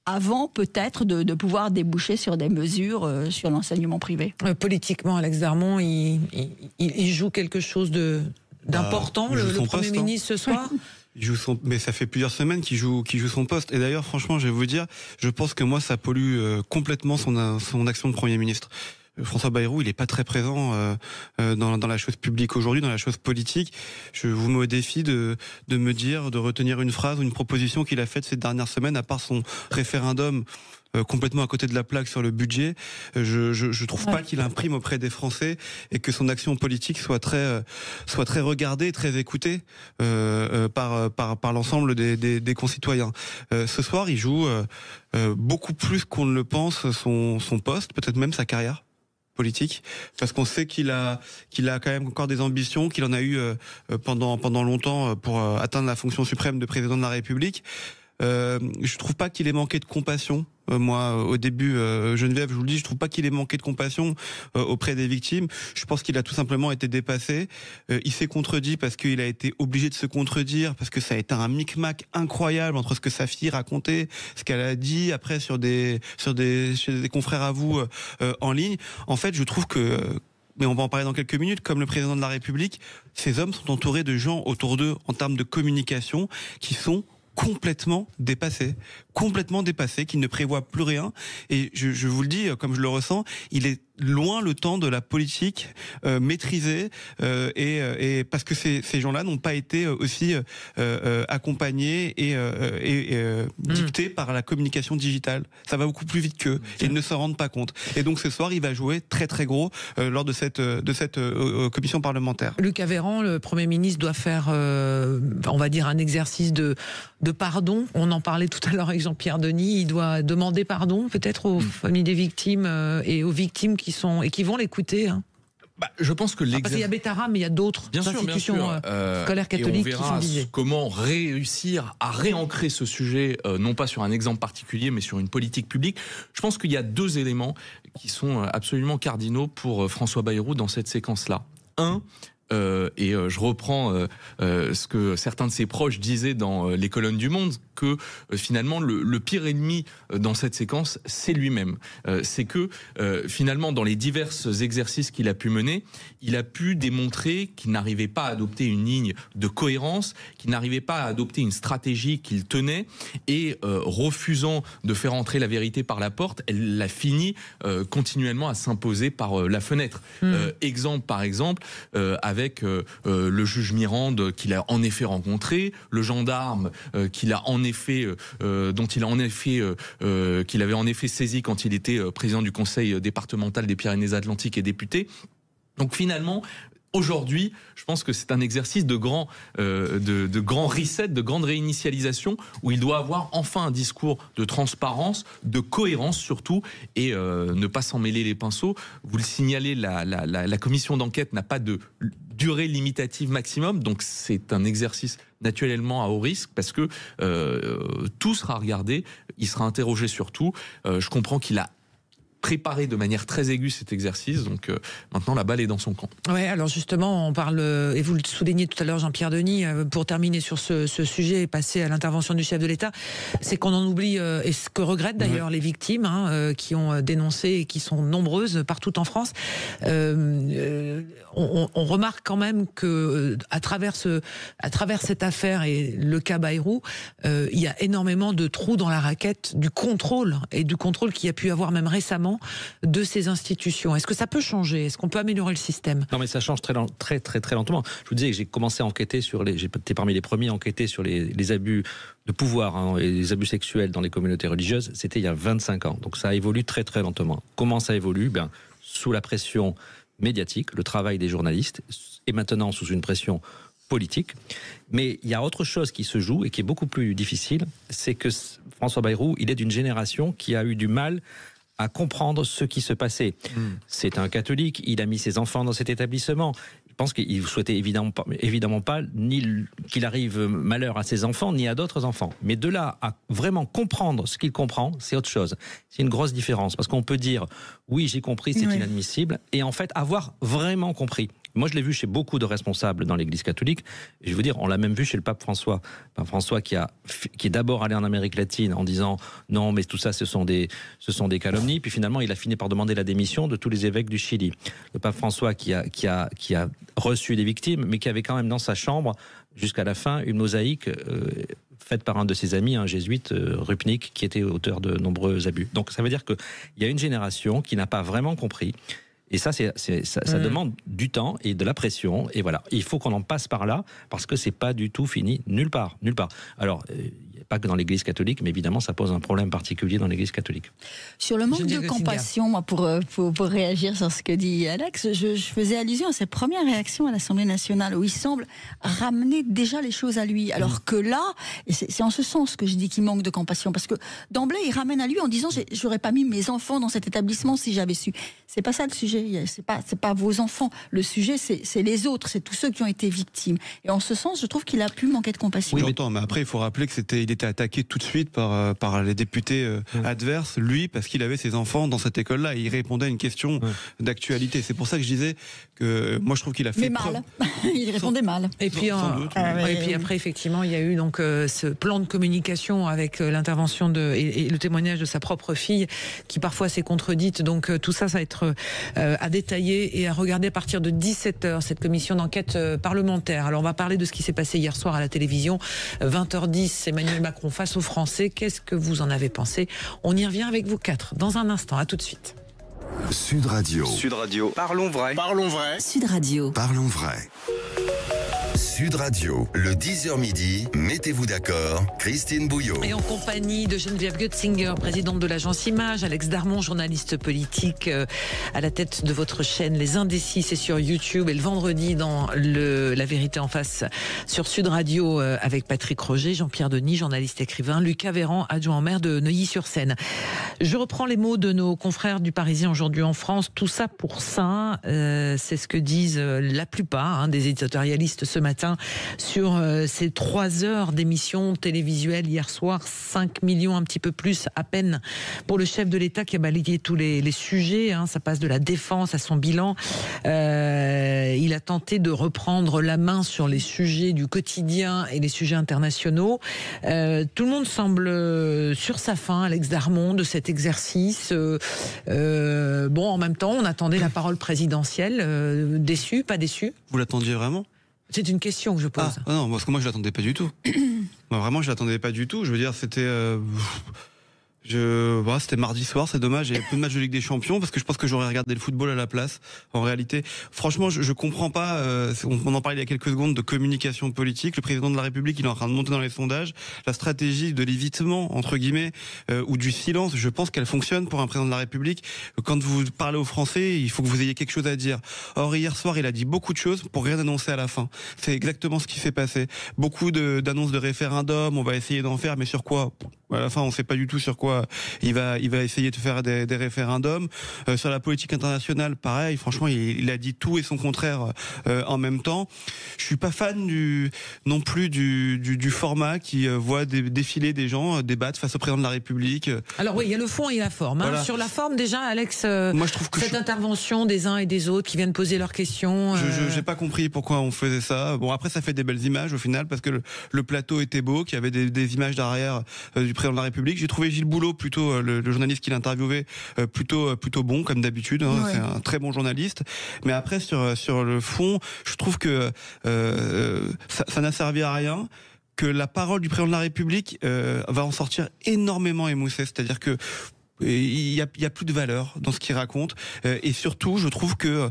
avant peut-être de pouvoir déboucher sur des mesures sur l'enseignement privé. Politiquement, Alex Darmon, il joue quelque chose d'important, le Premier ministre, ce soir. Mais ça fait plusieurs semaines qu'il joue son poste. Et d'ailleurs, franchement, je vais vous dire, je pense que moi, ça pollue complètement son action de Premier ministre. François Bayrou, il est pas très présent dans la chose publique aujourd'hui, dans la chose politique. Je vous mets au défi de me dire, de retenir une phrase ou une proposition qu'il a faite ces dernières semaines, à part son référendum complètement à côté de la plaque sur le budget. Je trouve pas qu'il imprime auprès des Français et que son action politique soit très regardée, très écoutée par l'ensemble des concitoyens. Ce soir, il joue beaucoup plus qu'on ne le pense son poste, peut-être même sa carrière politique, parce qu'on sait qu'il a quand même encore des ambitions, qu'il en a eu pendant longtemps pour atteindre la fonction suprême de président de la République. Je trouve pas qu'il ait manqué de compassion. Moi, au début, Geneviève, je vous le dis, je trouve pas qu'il ait manqué de compassion auprès des victimes. Je pense qu'il a tout simplement été dépassé. Il s'est contredit parce qu'il a été obligé de se contredire, parce que ça a été un micmac incroyable entre ce que sa fille racontait, ce qu'elle a dit après chez des confrères à vous en ligne. En fait, je trouve que, mais on va en parler dans quelques minutes, comme le président de la République, ces hommes sont entourés de gens autour d'eux en termes de communication qui sont complètement dépassé, qui ne prévoit plus rien. Et je vous le dis, comme je le ressens, il est loin le temps de la politique maîtrisée et parce que ces gens-là n'ont pas été aussi accompagnés et dictés par la communication digitale. Ça va beaucoup plus vite qu'eux. Ils ne s'en rendent pas compte. Et donc ce soir, il va jouer très très gros lors de cette commission parlementaire. Luc Avéran, le Premier ministre, doit faire, on va dire, un exercice de pardon. On en parlait tout à l'heure avec Jean-Pierre Denis. Il doit demander pardon peut-être aux familles des victimes et aux victimes qui vont l'écouter. Hein. Je pense que parce qu'il y a Bétara, mais il y a d'autres institutions scolaires catholiques qui sont visées. Comment réussir à réancrer ce sujet, non pas sur un exemple particulier, mais sur une politique publique. Je pense qu'il y a deux éléments qui sont absolument cardinaux pour François Bayrou dans cette séquence-là. Je reprends ce que certains de ses proches disaient dans les colonnes du Monde, que finalement le pire ennemi dans cette séquence, c'est lui-même. C'est que finalement dans les divers exercices qu'il a pu mener, il a pu démontrer qu'il n'arrivait pas à adopter une ligne de cohérence, qu'il n'arrivait pas à adopter une stratégie qu'il tenait, et refusant de faire entrer la vérité par la porte, elle a fini continuellement à s'imposer par la fenêtre. Par exemple, avec le juge Mirande qu'il a en effet rencontré, le gendarme qu'il avait en effet saisi quand il était président du conseil départemental des Pyrénées-Atlantiques et député. Donc finalement, aujourd'hui, je pense que c'est un exercice de grand reset, de grande réinitialisation, où il doit avoir enfin un discours de transparence, de cohérence surtout, et ne pas s'en mêler les pinceaux. Vous le signalez, la commission d'enquête n'a pas de durée limitative maximum, donc c'est un exercice naturellement à haut risque, parce que tout sera regardé, il sera interrogé sur tout. Je comprends qu'il a préparé de manière très aiguë cet exercice. Donc maintenant, la balle est dans son camp. Ouais, alors justement, on parle, et vous le soulignez tout à l'heure, Jean-Pierre Denis, pour terminer sur ce sujet et passer à l'intervention du chef de l'État, c'est qu'on en oublie, et ce que regrettent d'ailleurs les victimes qui ont dénoncé et qui sont nombreuses partout en France. On remarque quand même que à travers cette affaire et le cas Bayrou, il y a énormément de trous dans la raquette du contrôle qu'il y a pu avoir même récemment de ces institutions. Est-ce que ça peut changer? Est-ce qu'on peut améliorer le système? Non, mais ça change très lentement. Je vous disais que j'ai commencé à enquêter j'étais parmi les premiers à enquêter sur les abus de pouvoir et les abus sexuels dans les communautés religieuses. C'était il y a 25 ans. Donc ça évolue très lentement. Comment ça évolue? Sous la pression médiatique, le travail des journalistes, et maintenant sous une pression politique. Mais il y a autre chose qui se joue et qui est beaucoup plus difficile, c'est que François Bayrou, il est d'une génération qui a eu du mal à comprendre ce qui se passait. C'est un catholique, il a mis ses enfants dans cet établissement. Je pense qu'il souhaitait évidemment pas ni qu'il arrive malheur à ses enfants, ni à d'autres enfants. Mais de là à vraiment comprendre ce qu'il comprend, c'est autre chose. C'est une grosse différence. Parce qu'on peut dire, oui, j'ai compris, c'est inadmissible, et en fait, avoir vraiment compris. Moi, je l'ai vu chez beaucoup de responsables dans l'Église catholique. Et je vais vous dire, on l'a même vu chez le pape François. Pape François qui est d'abord allé en Amérique latine en disant non, mais tout ça, ce sont des calomnies. Puis finalement, il a fini par demander la démission de tous les évêques du Chili. Le pape François qui a reçu des victimes, mais qui avait quand même dans sa chambre, jusqu'à la fin, une mosaïque faite par un de ses amis, un jésuite, Rupnik, qui était auteur de nombreux abus. Donc ça veut dire qu'il y a une génération qui n'a pas vraiment compris. Et ça demande du temps et de la pression. Et voilà, il faut qu'on en passe par là, parce que c'est pas du tout fini, nulle part. Alors, pas que dans l'Église catholique, mais évidemment, ça pose un problème particulier dans l'Église catholique. Sur le manque de compassion, moi, pour réagir sur ce que dit Alex, je faisais allusion à ses premières réactions à l'Assemblée nationale, où il semble ramener déjà les choses à lui. Alors que là, et c'est en ce sens que je dis qu'il manque de compassion, parce que d'emblée, il ramène à lui en disant « j'aurais pas mis mes enfants dans cet établissement si j'avais su ». C'est pas ça le sujet, c'est pas vos enfants. Le sujet, c'est les autres, c'est tous ceux qui ont été victimes. Et en ce sens, je trouve qu'il a pu manquer de compassion. Oui, j'entends, mais après, il faut rappeler qu'il était attaqué tout de suite par les députés adverses, lui, parce qu'il avait ses enfants dans cette école-là, et il répondait à une question d'actualité. C'est pour ça que je disais que moi, je trouve qu'il a fait... Mais mal, il répondait mal. Et puis, après, effectivement, il y a eu donc ce plan de communication avec l'intervention et le témoignage de sa propre fille, qui parfois s'est contredite. Donc tout ça va être à détailler et à regarder à partir de 17h, cette commission d'enquête parlementaire. Alors on va parler de ce qui s'est passé hier soir à la télévision. 20h10, Emmanuel Macron face aux Français. Qu'est-ce que vous en avez pensé? On y revient avec vous quatre dans un instant. À tout de suite. Sud Radio. Parlons vrai. Sud Radio. Parlons vrai. Sud Radio, le 10h midi, mettez-vous d'accord, Christine Bouillot. Et en compagnie de Geneviève Götzinger, présidente de l'agence Image, Alex Darmon, journaliste politique à la tête de votre chaîne Les Indécis, c'est sur YouTube, et le vendredi dans La Vérité en face sur Sud Radio avec Patrick Roger, Jean-Pierre Denis, journaliste écrivain, Lucas Véran, adjoint au maire de Neuilly-sur-Seine. Je reprends les mots de nos confrères du Parisien aujourd'hui en France, tout ça pour ça, c'est ce que disent la plupart des éditorialistes ce matin sur ces 3 heures d'émission télévisuelle hier soir, 5 millions, un petit peu plus à peine pour le chef de l'État qui a balayé tous les sujets, ça passe de la défense à son bilan. Il a tenté de reprendre la main sur les sujets du quotidien et les sujets internationaux. Tout le monde semble sur sa faim, Alex Darmon, de cet exercice. En même temps, on attendait la parole présidentielle. Déçu, pas déçu? Vous l'attendiez vraiment? C'est une question que je pose. Non, parce que moi je l'attendais pas du tout. Moi, vraiment, je l'attendais pas du tout. Je veux dire, c'était... c'était mardi soir, c'est dommage. Il y avait peu de matchs de Ligue des Champions parce que je pense que j'aurais regardé le football à la place. En réalité, franchement, je comprends pas. On en parlait il y a quelques secondes de communication politique. Le président de la République, il est en train de monter dans les sondages. La stratégie de l'évitement entre guillemets ou du silence, je pense qu'elle fonctionne pour un président de la République. Quand vous parlez aux Français, il faut que vous ayez quelque chose à dire. Or hier soir, il a dit beaucoup de choses pour rien annoncer à la fin. C'est exactement ce qui s'est passé. Beaucoup d'annonces de référendum. On va essayer d'en faire, mais sur quoi? À la fin, on ne sait pas du tout sur quoi il va essayer de faire des référendums. Sur la politique internationale, pareil. Franchement, il a dit tout et son contraire en même temps. Je suis pas fan non plus du format qui voit défiler des gens débattre face au président de la République. Alors oui, il y a le fond et la forme. Voilà. Sur la forme, déjà, Alex, moi, je trouve que cette intervention des uns et des autres qui viennent poser leurs questions. Je n'ai pas compris pourquoi on faisait ça. Bon, après, ça fait des belles images au final parce que le plateau était beau, qu'il y avait des images derrière du président de la République. J'ai trouvé Gilles Boulot, plutôt le journaliste qui l'interviewait, plutôt bon comme d'habitude. Hein, ouais. C'est un très bon journaliste. Mais après sur le fond, je trouve que ça n'a servi à rien. Que la parole du président de la République va en sortir énormément émoussée. C'est-à-dire que il y a plus de valeur dans ce qu'il raconte et surtout je trouve que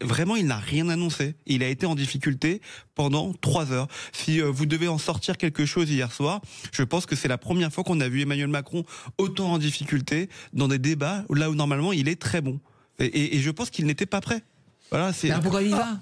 vraiment il n'a rien annoncé. Il a été en difficulté pendant 3 heures. Si vous devez en sortir quelque chose hier soir, je pense que c'est la première fois qu'on a vu Emmanuel Macron autant en difficulté dans des débats là où normalement il est très bon. Et je pense qu'il n'était pas prêt. Voilà, pourquoi il y va ?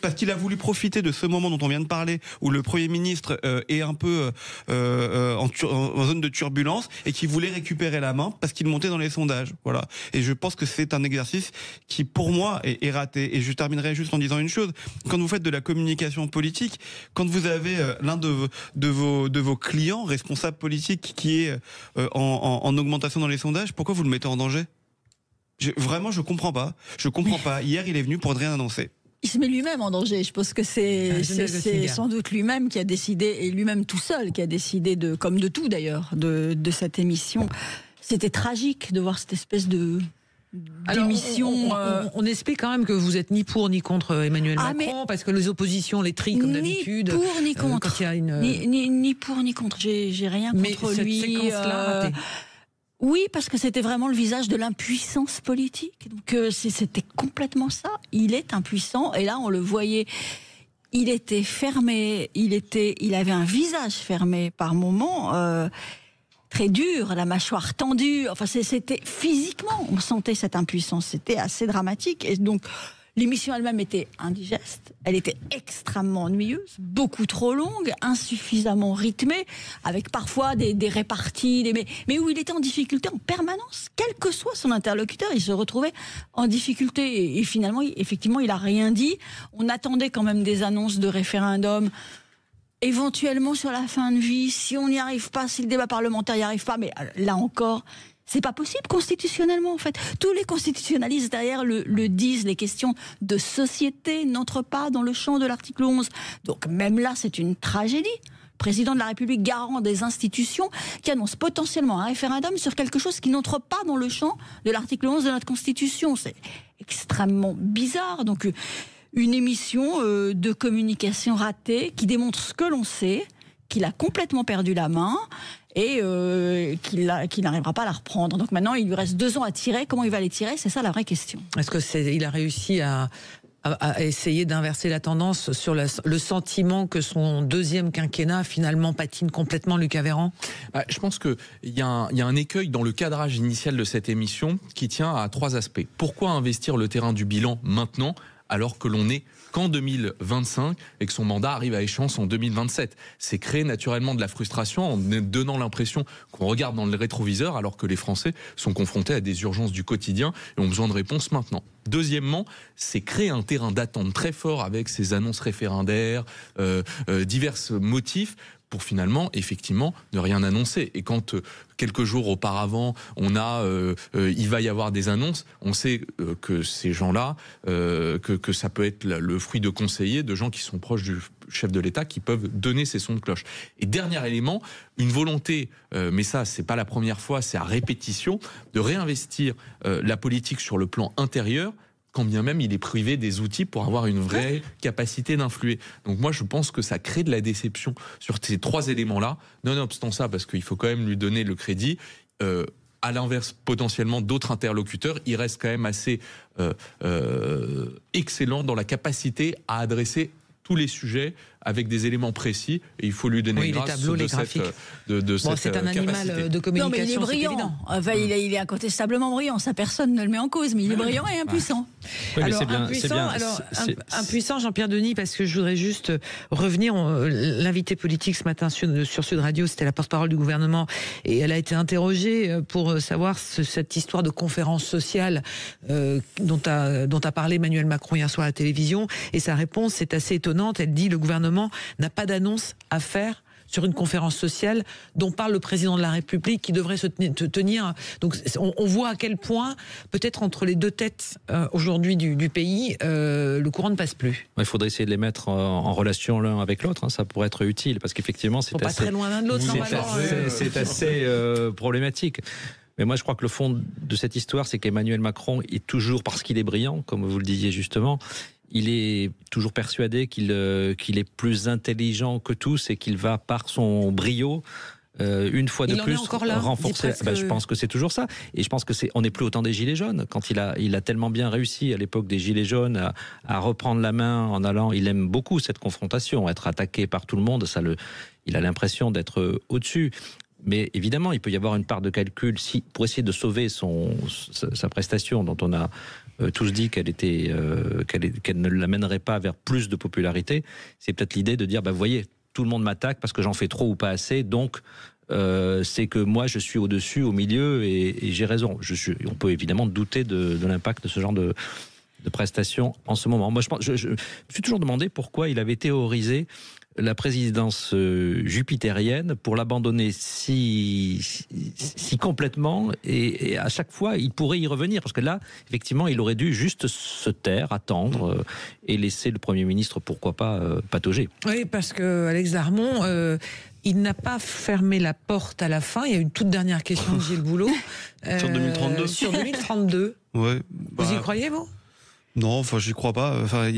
Parce qu'il a voulu profiter de ce moment dont on vient de parler, où le Premier ministre est un peu en zone de turbulence et qui voulait récupérer la main parce qu'il montait dans les sondages. Voilà. Et je pense que c'est un exercice qui, pour moi, est raté. Et je terminerai juste en disant une chose. Quand vous faites de la communication politique, quand vous avez l'un de vos clients responsables politiques qui est en augmentation dans les sondages, pourquoi vous le mettez en danger ? Vraiment, je comprends pas. Hier, il est venu pour ne rien annoncer. Il se met lui-même en danger. Je pense que c'est sans doute lui-même qui a décidé, et lui-même tout seul, qui a décidé comme de tout d'ailleurs, de cette émission. C'était tragique de voir cette espèce d'émission. On explique quand même que vous êtes ni pour ni contre Emmanuel Macron, parce que les oppositions les trient comme d'habitude. Ni pour ni contre. Ni pour ni contre. J'ai rien contre lui. Mais cette séquence-là ratée. Oui, parce que c'était vraiment le visage de l'impuissance politique. Donc c'était complètement ça. Il est impuissant, et là on le voyait. Il était fermé. Il avait un visage fermé par moments, très dur, la mâchoire tendue. Enfin, c'était physiquement, on sentait cette impuissance. C'était assez dramatique. Et donc l'émission elle-même était indigeste, elle était extrêmement ennuyeuse, beaucoup trop longue, insuffisamment rythmée, avec parfois des réparties, mais où il était en difficulté en permanence, quel que soit son interlocuteur, il se retrouvait en difficulté. Et finalement, effectivement, il n'a rien dit. On attendait quand même des annonces de référendum, éventuellement sur la fin de vie, si on n'y arrive pas, si le débat parlementaire n'y arrive pas, mais là encore... C'est pas possible constitutionnellement, en fait. Tous les constitutionnalistes derrière le disent, les questions de société n'entrent pas dans le champ de l'article 11. Donc même là, c'est une tragédie. Le président de la République, garant des institutions, qui annonce potentiellement un référendum sur quelque chose qui n'entre pas dans le champ de l'article 11 de notre Constitution. C'est extrêmement bizarre. Donc une émission de communication ratée qui démontre ce que l'on sait, qu'il a complètement perdu la main et qu'il n'arrivera pas à la reprendre. Donc maintenant, il lui reste 2 ans à tirer. Comment il va les tirer ? C'est ça la vraie question. Est-ce qu'il a réussi à essayer d'inverser la tendance sur le sentiment que son deuxième quinquennat finalement patine complètement, Lucas Véran ? Je pense qu'il y a un écueil dans le cadrage initial de cette émission qui tient à 3 aspects. Pourquoi investir le terrain du bilan maintenant, alors que l'on n'est qu'en 2025 et que son mandat arrive à échéance en 2027. C'est créer naturellement de la frustration en donnant l'impression qu'on regarde dans le rétroviseur alors que les Français sont confrontés à des urgences du quotidien et ont besoin de réponses maintenant. Deuxièmement, c'est créer un terrain d'attente très fort avec ces annonces référendaires, divers motifs pour finalement, effectivement, ne rien annoncer. Et quand quelques jours auparavant, il va y avoir des annonces, on sait que ces gens-là, que ça peut être le fruit de conseillers, de gens qui sont proches du chef de l'État, qui peuvent donner ces sons de cloche. Et dernier élément, une volonté, mais ça, c'est pas la première fois, c'est à répétition, de réinvestir la politique sur le plan intérieur, quand bien même il est privé des outils pour avoir une vraie capacité d'influer. Donc moi je pense que ça crée de la déception sur ces 3 éléments-là, nonobstant ça, parce qu'il faut quand même lui donner le crédit, à l'inverse potentiellement d'autres interlocuteurs, il reste quand même assez excellent dans la capacité à adresser tous les sujets avec des éléments précis, et il faut lui donner grâce les tableaux, les graphiques. C'est un animal de communication. Non, mais il est brillant. Enfin, il est incontestablement brillant. Ça, personne ne le met en cause, mais il est brillant et impuissant. Oui, alors, impuissant, Jean-Pierre Denis, parce que je voudrais juste revenir. L'invité politique ce matin sur Sud Radio, c'était la porte-parole du gouvernement, et elle a été interrogée pour savoir cette histoire de conférence sociale dont a parlé Emmanuel Macron hier soir à la télévision. Et sa réponse est assez étonnante. Elle dit: le gouvernement n'a pas d'annonce à faire sur une conférence sociale dont parle le président de la République, qui devrait se tenir. Donc on voit à quel point, peut-être entre les deux têtes aujourd'hui du pays, le courant ne passe plus. Il faudrait essayer de les mettre en relation l'un avec l'autre, hein, ça pourrait être utile, parce qu'effectivement c'est pas très loin l'un de l'autre, c'est assez problématique. Mais moi je crois que le fond de cette histoire, c'est qu'Emmanuel Macron est toujours, parce qu'il est brillant, comme vous le disiez justement, il est toujours persuadé qu'il est plus intelligent que tous, et qu'il va, par son brio, une fois de plus renforcer. Je pense que c'est toujours ça, et je pense que on n'est plus au temps des gilets jaunes. Quand il a tellement bien réussi à l'époque des gilets jaunes à reprendre la main en allant, il aime beaucoup cette confrontation, être attaqué par tout le monde, il a l'impression d'être au-dessus. Mais évidemment, il peut y avoir une part de calcul pour essayer de sauver sa prestation, dont on a tous dit qu'elle ne l'amènerait pas vers plus de popularité. C'est peut-être l'idée de dire, vous voyez, tout le monde m'attaque parce que j'en fais trop ou pas assez, donc c'est que moi je suis au-dessus, au milieu, et j'ai raison. On peut évidemment douter de l'impact de ce genre de prestations en ce moment. Moi, je me suis toujours demandé pourquoi il avait théorisé la présidence jupitérienne pour l'abandonner si complètement, et à chaque fois il pourrait y revenir, parce que là effectivement il aurait dû juste se taire, attendre et laisser le Premier ministre, pourquoi pas, patauger. Oui, parce que Alex Darmon, il n'a pas fermé la porte à la fin. Il y a une toute dernière question de Gilles Boulot. Sur 2032. Sur 2032. Ouais, vous y croyez, vous ? Non, j'y crois pas. Enfin,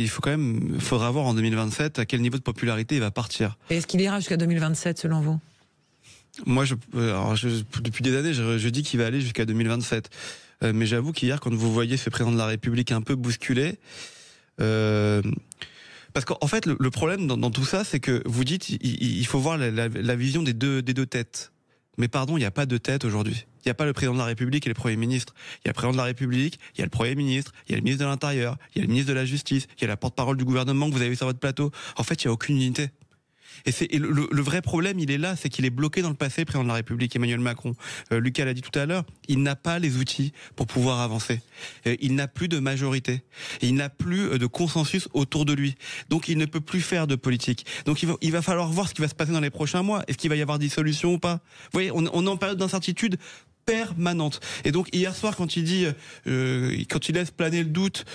faudra voir en 2027 à quel niveau de popularité il va partir. Et est-ce qu'il ira jusqu'à 2027 selon vous ? Moi, depuis des années, je dis qu'il va aller jusqu'à 2027. Mais j'avoue qu'hier, quand vous voyez ce président de la République un peu bousculé, parce qu'en fait, le problème dans tout ça, c'est que vous dites il faut voir la vision des deux têtes. Mais pardon, il n'y a pas de tête aujourd'hui. Il n'y a pas le président de la République et le Premier ministre. Il y a le président de la République, il y a le Premier ministre, il y a le ministre de l'Intérieur, il y a le ministre de la Justice, il y a la porte-parole du gouvernement que vous avez vu sur votre plateau. En fait, il n'y a aucune unité. Et le vrai problème, il est là, c'est qu'il est bloqué dans le passé, le président de la République, Emmanuel Macron. Lucas l'a dit tout à l'heure, il n'a pas les outils pour pouvoir avancer. Il n'a plus de majorité. Il n'a plus de consensus autour de lui. Donc il ne peut plus faire de politique. Donc il va falloir voir ce qui va se passer dans les prochains mois. Est-ce qu'il va y avoir dissolution ou pas ? Vous voyez, on est en période d'incertitude permanente. Et donc hier soir, quand il dit, quand il laisse planer le doute,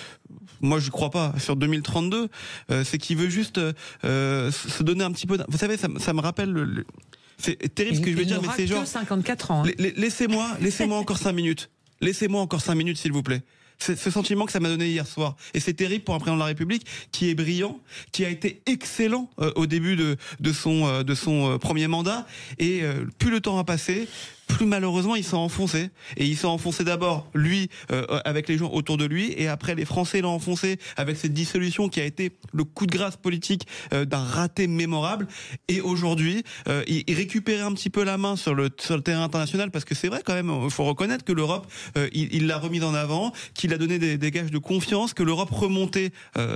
moi je crois pas, sur 2032, c'est qu'il veut juste se donner un petit peu. Vous savez, ça me rappelle. C'est terrible ce que je vais dire, mais c'est genre. 54 ans. Hein. Laissez-moi encore 5 minutes. Laissez-moi encore 5 minutes, s'il vous plaît. C'est ce sentiment que ça m'a donné hier soir. Et c'est terrible pour un président de la République qui est brillant, qui a été excellent au début de son premier mandat. Et plus le temps a passé, plus malheureusement il s'est enfoncé. Et il s'est enfoncé d'abord, lui, avec les gens autour de lui, et après les Français l'ont enfoncé avec cette dissolution qui a été le coup de grâce politique d'un raté mémorable. Et aujourd'hui, il récupérait un petit peu la main sur le terrain international, parce que c'est vrai quand même, il faut reconnaître que l'Europe, il l'a remise en avant, qu'il a donné des gages de confiance, que l'Europe remontait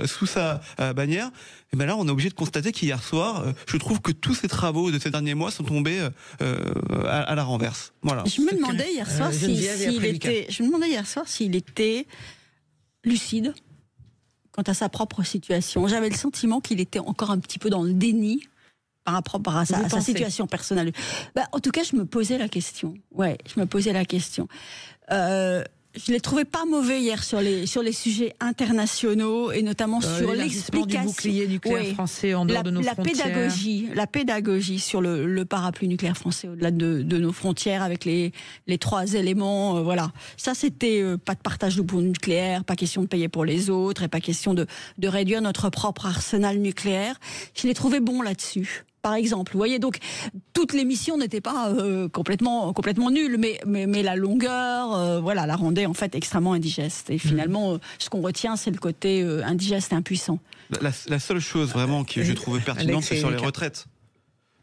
sous sa bannière. Et ben là, on est obligé de constater qu'hier soir, je trouve que tous ces travaux de ces derniers mois sont tombés à la renverse. Voilà. Je me demandais hier soir s'il était lucide quant à sa propre situation. J'avais le sentiment qu'il était encore un petit peu dans le déni par rapport à sa situation personnelle. En tout cas, je me posais la question. Ouais, je me posais la question. Je l'ai trouvé pas mauvais hier sur les sujets internationaux, et notamment sur l'explication du bouclier nucléaire français en dehors de nos frontières. La pédagogie sur le parapluie nucléaire français au-delà de nos frontières, avec les 3 éléments. Voilà. Ça, c'était pas de partage de bombes nucléaires, pas question de payer pour les autres, et pas question de réduire notre propre arsenal nucléaire. Je l'ai trouvé bon là-dessus. Par exemple, vous voyez, donc toute l'émission n'était pas complètement nulles, mais la longueur, voilà, la rendait en fait extrêmement indigeste. Et finalement, ce qu'on retient, c'est le côté indigeste et impuissant. La seule chose vraiment que j'ai trouvé pertinente, c'est sur les retraites.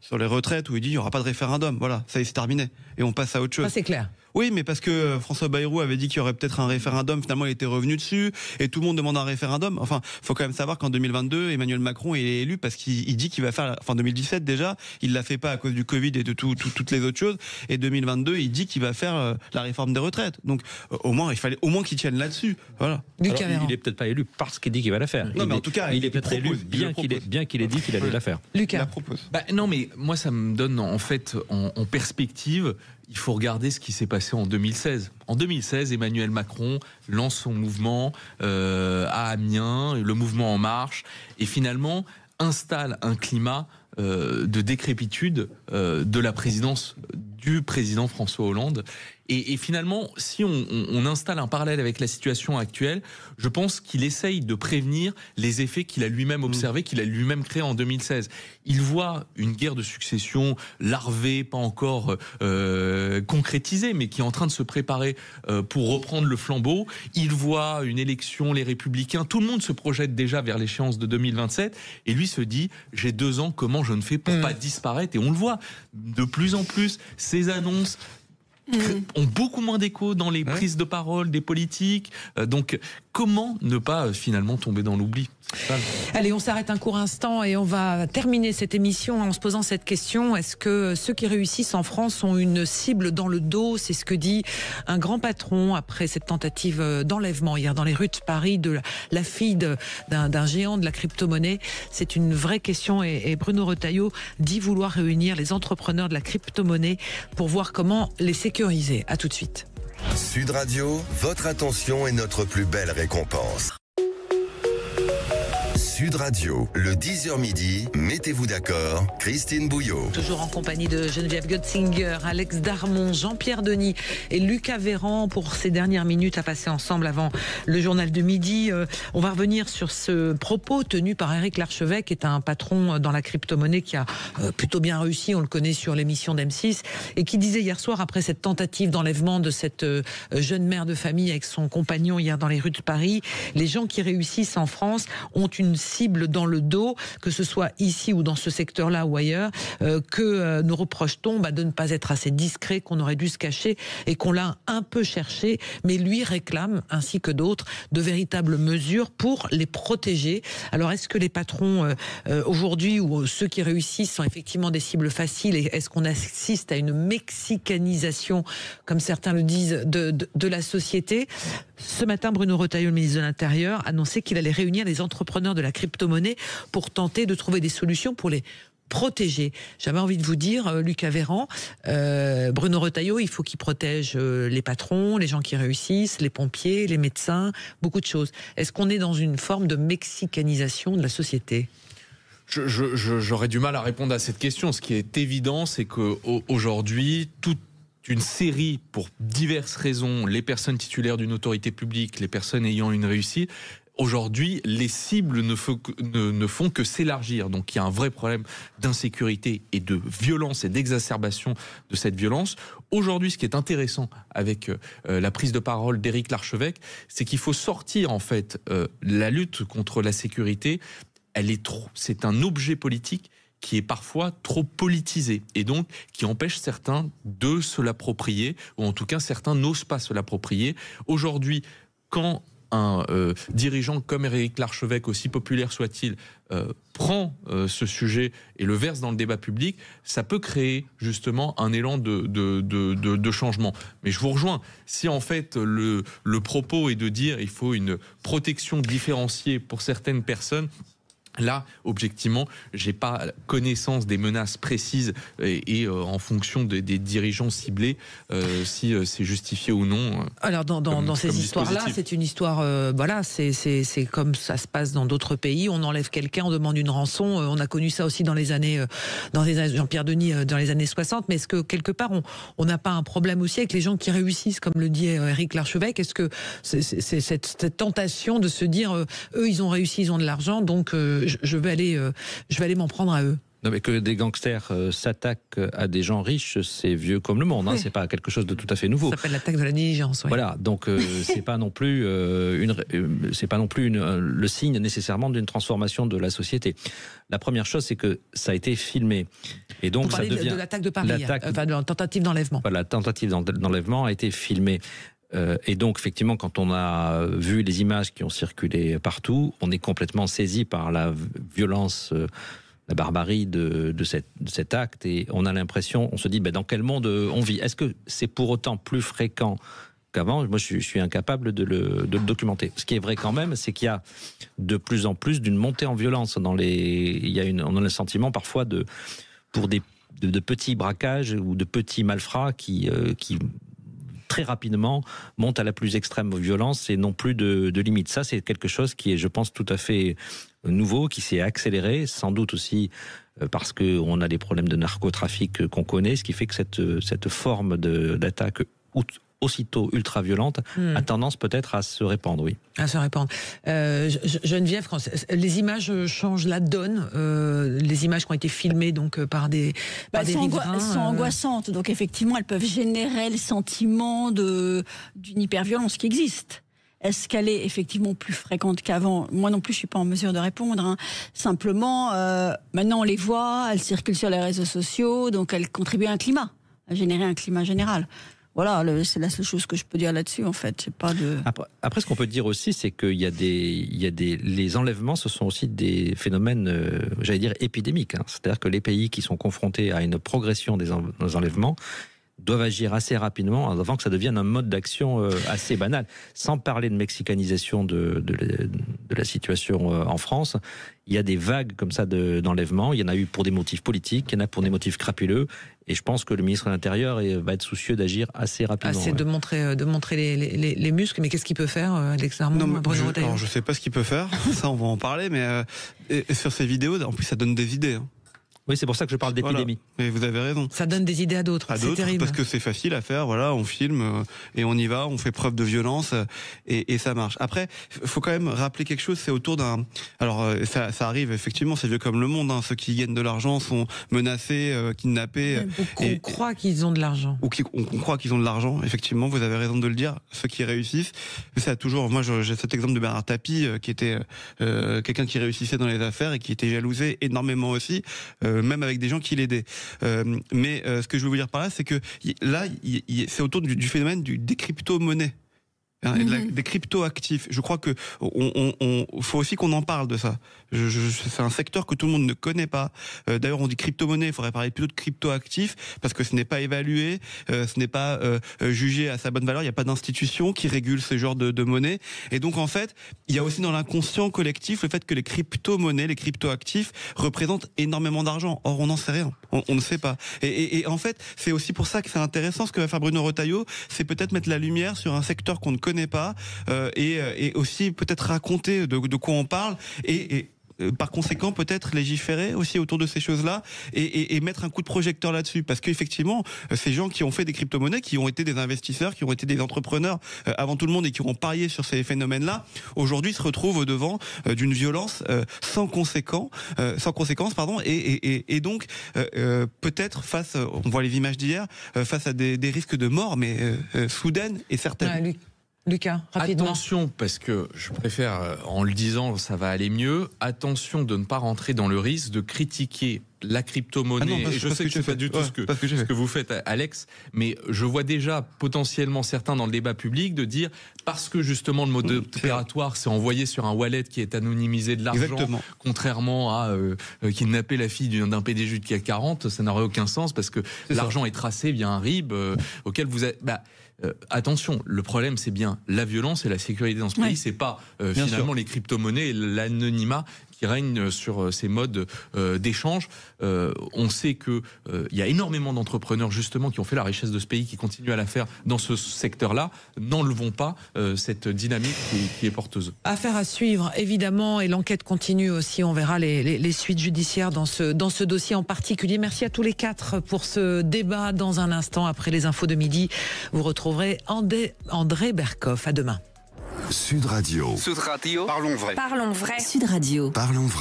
Sur les retraites, où il dit il n'y aura pas de référendum. Voilà, ça y est, c'est terminé. Et on passe à autre chose. Ça, c'est clair. Oui, mais parce que François Bayrou avait dit qu'il y aurait peut-être un référendum, finalement il était revenu dessus, et tout le monde demande un référendum. Enfin, il faut quand même savoir qu'en 2022, Emmanuel Macron est élu parce qu'il dit qu'il va faire, enfin 2017 déjà, il l'a fait pas à cause du Covid et de toutes les autres choses, et 2022, il dit qu'il va faire la réforme des retraites. Donc au moins, il fallait au moins qu'il tienne là-dessus. Voilà. Alors, il est peut-être pas élu parce qu'il dit qu'il va la faire. Non, mais en tout cas, il est peut-être élu bien qu'il ait dit qu'il allait la faire. Lucas. Il la propose. Non, mais moi, ça me donne en fait en perspective. Il faut regarder ce qui s'est passé en 2016. En 2016, Emmanuel Macron lance son mouvement à Amiens, le mouvement En Marche, et finalement installe un climat de décrépitude de la présidence du président François Hollande. Et finalement, si on installe un parallèle avec la situation actuelle, je pense qu'il essaye de prévenir les effets qu'il a lui-même observés, qu'il a lui-même créés en 2016. Il voit une guerre de succession larvée, pas encore concrétisée, mais qui est en train de se préparer pour reprendre le flambeau. Il voit une élection, les Républicains, tout le monde se projette déjà vers l'échéance de 2027, et lui se dit, j'ai 2 ans, comment je ne fais pour pas disparaître? Et on le voit, de plus en plus, ces annonces ont beaucoup moins d'écho dans les prises de parole des politiques. Donc, comment ne pas finalement tomber dans l'oubli? Allez, on s'arrête un court instant et on va terminer cette émission en se posant cette question. Est-ce que ceux qui réussissent en France ont une cible dans le dos? C'est ce que dit un grand patron après cette tentative d'enlèvement hier dans les rues de Paris de la fille d'un géant de la crypto-monnaie. C'est une vraie question et Bruno Retailleau dit vouloir réunir les entrepreneurs de la crypto-monnaie pour voir comment les sécuriser. À tout de suite. Sud Radio, votre attention est notre plus belle récompense. Sud Radio, le 10h midi, mettez-vous d'accord, Christine Bouillot. Toujours en compagnie de Geneviève Götzinger, Alex Darmon, Jean-Pierre Denis et Lucas Véran pour ces dernières minutes à passer ensemble avant le journal de midi. On va revenir sur ce propos tenu par Éric Larchevêque, qui est un patron dans la crypto-monnaie qui a plutôt bien réussi, on le connaît sur l'émission d'M6, et qui disait hier soir, après cette tentative d'enlèvement de cette jeune mère de famille avec son compagnon hier dans les rues de Paris, les gens qui réussissent en France ont une cible dans le dos, que ce soit ici ou dans ce secteur-là ou ailleurs, que nous reproche-t-on de ne pas être assez discret, qu'on aurait dû se cacher et qu'on l'a un peu cherché, mais lui réclame, ainsi que d'autres, de véritables mesures pour les protéger. Alors est-ce que les patrons aujourd'hui ou ceux qui réussissent sont effectivement des cibles faciles, et est-ce qu'on assiste à une mexicanisation, comme certains le disent, de la société? Ce matin, Bruno Retailleau, le ministre de l'Intérieur, annonçait qu'il allait réunir les entrepreneurs de la crypto-monnaie pour tenter de trouver des solutions pour les protéger. J'avais envie de vous dire, Lucas Véran, Bruno Retailleau, il faut qu'il protège les patrons, les gens qui réussissent, les pompiers, les médecins, beaucoup de choses. Est-ce qu'on est dans une forme de mexicanisation de la société ? J'aurais du mal à répondre à cette question. Ce qui est évident, c'est qu'aujourd'hui, toute une série, pour diverses raisons, les personnes titulaires d'une autorité publique, les personnes ayant une réussite, aujourd'hui, les cibles ne font que s'élargir. Donc, il y a un vrai problème d'insécurité et de violence et d'exacerbation de cette violence. Aujourd'hui, ce qui est intéressant avec la prise de parole d'Éric Larchevêque, c'est qu'il faut sortir, en fait, la lutte contre la sécurité. C'est un objet politique qui est parfois trop politisé et donc qui empêche certains de se l'approprier, ou en tout cas certains n'osent pas se l'approprier. Aujourd'hui, quand un dirigeant comme Éric Larchevêque, aussi populaire soit-il, prend ce sujet et le verse dans le débat public, ça peut créer justement un élan de changement. Mais je vous rejoins, si en fait le propos est de dire il faut une protection différenciée pour certaines personnes, là, objectivement, j'ai pas connaissance des menaces précises et en fonction des dirigeants ciblés, si c'est justifié ou non. Alors dans ces histoires-là, c'est une histoire, voilà, c'est comme ça se passe dans d'autres pays. On enlève quelqu'un, on demande une rançon. On a connu ça aussi dans les années, Jean-Pierre Denis, dans les années 60. Mais est-ce que quelque part, on n'a pas un problème aussi avec les gens qui réussissent, comme le dit Éric Larchevêque? Est-ce que c'est cette tentation de se dire, eux, ils ont réussi, ils ont de l'argent, donc je vais aller m'en prendre à eux? Non, mais que des gangsters s'attaquent à des gens riches, c'est vieux comme le monde. Hein, c'est pas quelque chose de tout à fait nouveau. Ça s'appelle l'attaque de la diligence. Oui. Voilà, donc c'est pas non plus le signe nécessairement d'une transformation de la société. La première chose, c'est que ça a été filmé, et donc Vous ça parlez devient de l'attaque de Paris, enfin de la tentative d'enlèvement. Voilà, la tentative d'enlèvement a été filmée. Et donc, effectivement, quand on a vu les images qui ont circulé partout, on est complètement saisi par la violence, la barbarie de cet acte, et on a l'impression, on se dit, dans quel monde on vit? Est-ce que c'est pour autant plus fréquent qu'avant? Moi, je suis incapable de le documenter. Ce qui est vrai quand même, c'est qu'il y a de plus en plus d'une montée en violence on a le sentiment parfois pour de petits braquages ou de petits malfrats qui très rapidement montent à la plus extrême violence et non plus de limite. Ça, c'est quelque chose qui est, je pense, tout à fait nouveau, qui s'est accéléré, sans doute aussi parce qu'on a des problèmes de narcotrafic qu'on connaît, ce qui fait que cette forme d'attaque aussitôt ultra-violente a tendance peut-être à se répandre, oui. À se répandre. Geneviève, les images changent la donne, les images qui ont été filmées donc, par des riverains. Elles sont angoissantes, donc effectivement elles peuvent générer le sentiment d'une hyperviolence qui existe. Est-ce qu'elle est effectivement plus fréquente qu'avant? Moi non plus, je suis pas en mesure de répondre. Hein. Simplement, maintenant on les voit, elles circulent sur les réseaux sociaux, donc elles contribuent à générer un climat général. Voilà, c'est la seule chose que je peux dire là-dessus, en fait. J'ai pas de... Après, ce qu'on peut dire aussi, c'est qu'il y a les enlèvements, ce sont aussi des phénomènes, j'allais dire, épidémiques. Hein. C'est-à-dire que les pays qui sont confrontés à une progression des enlèvements doivent agir assez rapidement avant que ça devienne un mode d'action assez banal. Sans parler de mexicanisation de la situation en France, il y a des vagues comme ça d'enlèvements. Il y en a eu pour des motifs politiques, il y en a pour des motifs crapuleux. Et je pense que le ministre de l'Intérieur va être soucieux d'agir assez rapidement. C'est de montrer les muscles, mais qu'est-ce qu'il peut faire, Alex Larmont? Je sais pas ce qu'il peut faire, ça on va en parler, mais et sur ces vidéos, en plus ça donne des idées. Hein. Oui, c'est pour ça que je parle d'épidémie. Voilà. Et vous avez raison. Ça donne des idées à d'autres. C'est terrible. Parce que c'est facile à faire. Voilà, on filme et on y va, on fait preuve de violence et ça marche. Après, faut quand même rappeler quelque chose. C'est autour d'un. Alors, ça arrive effectivement. C'est vieux comme le monde. Hein. Ceux qui gagnent de l'argent sont menacés, kidnappés. On croit qu'ils ont de l'argent. Ou on croit qu'ils ont de l'argent. Effectivement, vous avez raison de le dire. Ceux qui réussissent, ça a toujours. Moi, j'ai cet exemple de Bernard Tapie, qui était quelqu'un qui réussissait dans les affaires et qui était jalousé énormément aussi. Même avec des gens qui l'aidaient. Mais ce que je veux vous dire par là, c'est que là, c'est autour du phénomène des crypto-monnaies. Des crypto-actifs. Je crois que faut aussi qu'on en parle de ça. C'est un secteur que tout le monde ne connaît pas. D'ailleurs, on dit crypto-monnaie, il faudrait parler plutôt de crypto-actifs parce que ce n'est pas évalué, ce n'est pas jugé à sa bonne valeur. Il n'y a pas d'institution qui régule ce genre de monnaie. Et donc, en fait, il y a aussi dans l'inconscient collectif le fait que les crypto-monnaies, les crypto-actifs représentent énormément d'argent. Or, on n'en sait rien. On ne sait pas. Et en fait, c'est aussi pour ça que c'est intéressant ce que va faire Bruno Retailleau, c'est peut-être mettre la lumière sur un secteur qu'on ne connaît pas et aussi peut-être raconter de quoi on parle et par conséquent peut-être légiférer aussi autour de ces choses-là et mettre un coup de projecteur là-dessus parce qu'effectivement ces gens qui ont fait des crypto-monnaies, qui ont été des investisseurs, qui ont été des entrepreneurs avant tout le monde et qui ont parié sur ces phénomènes-là, aujourd'hui se retrouvent au devant d'une violence sans conséquence et donc peut-être face, on voit les images d'hier, face à des risques de mort mais soudaines et certaines. Ouais, Lucas, rapidement. Attention, parce que je préfère, en le disant, ça va aller mieux, attention de ne pas rentrer dans le risque de critiquer la crypto-monnaie. Ah non, je sais que c'est pas du tout ce que vous faites, Alex, mais je vois déjà potentiellement certains dans le débat public de dire, parce que justement le mode opératoire c'est envoyé sur un wallet qui est anonymisé de l'argent, contrairement à kidnapper la fille d'un PDG de CAC 40, ça n'aurait aucun sens parce que l'argent est tracé via un RIB auquel vous avez... attention, le problème c'est bien la violence et la sécurité dans ce pays, c'est pas finalement les crypto-monnaies et l'anonymat qui règne sur ces modes d'échange. On sait que il y a énormément d'entrepreneurs justement qui ont fait la richesse de ce pays, qui continuent à la faire dans ce secteur-là. N'enlevons pas cette dynamique qui est porteuse. Affaire à suivre, évidemment, et l'enquête continue aussi. On verra les suites judiciaires dans ce dossier en particulier. Merci à tous les quatre pour ce débat. Dans un instant, après les infos de midi, vous retrouverez André Berkoff. À demain. Sud Radio. Sud Radio. Parlons vrai. Parlons vrai. Sud Radio. Parlons vrai.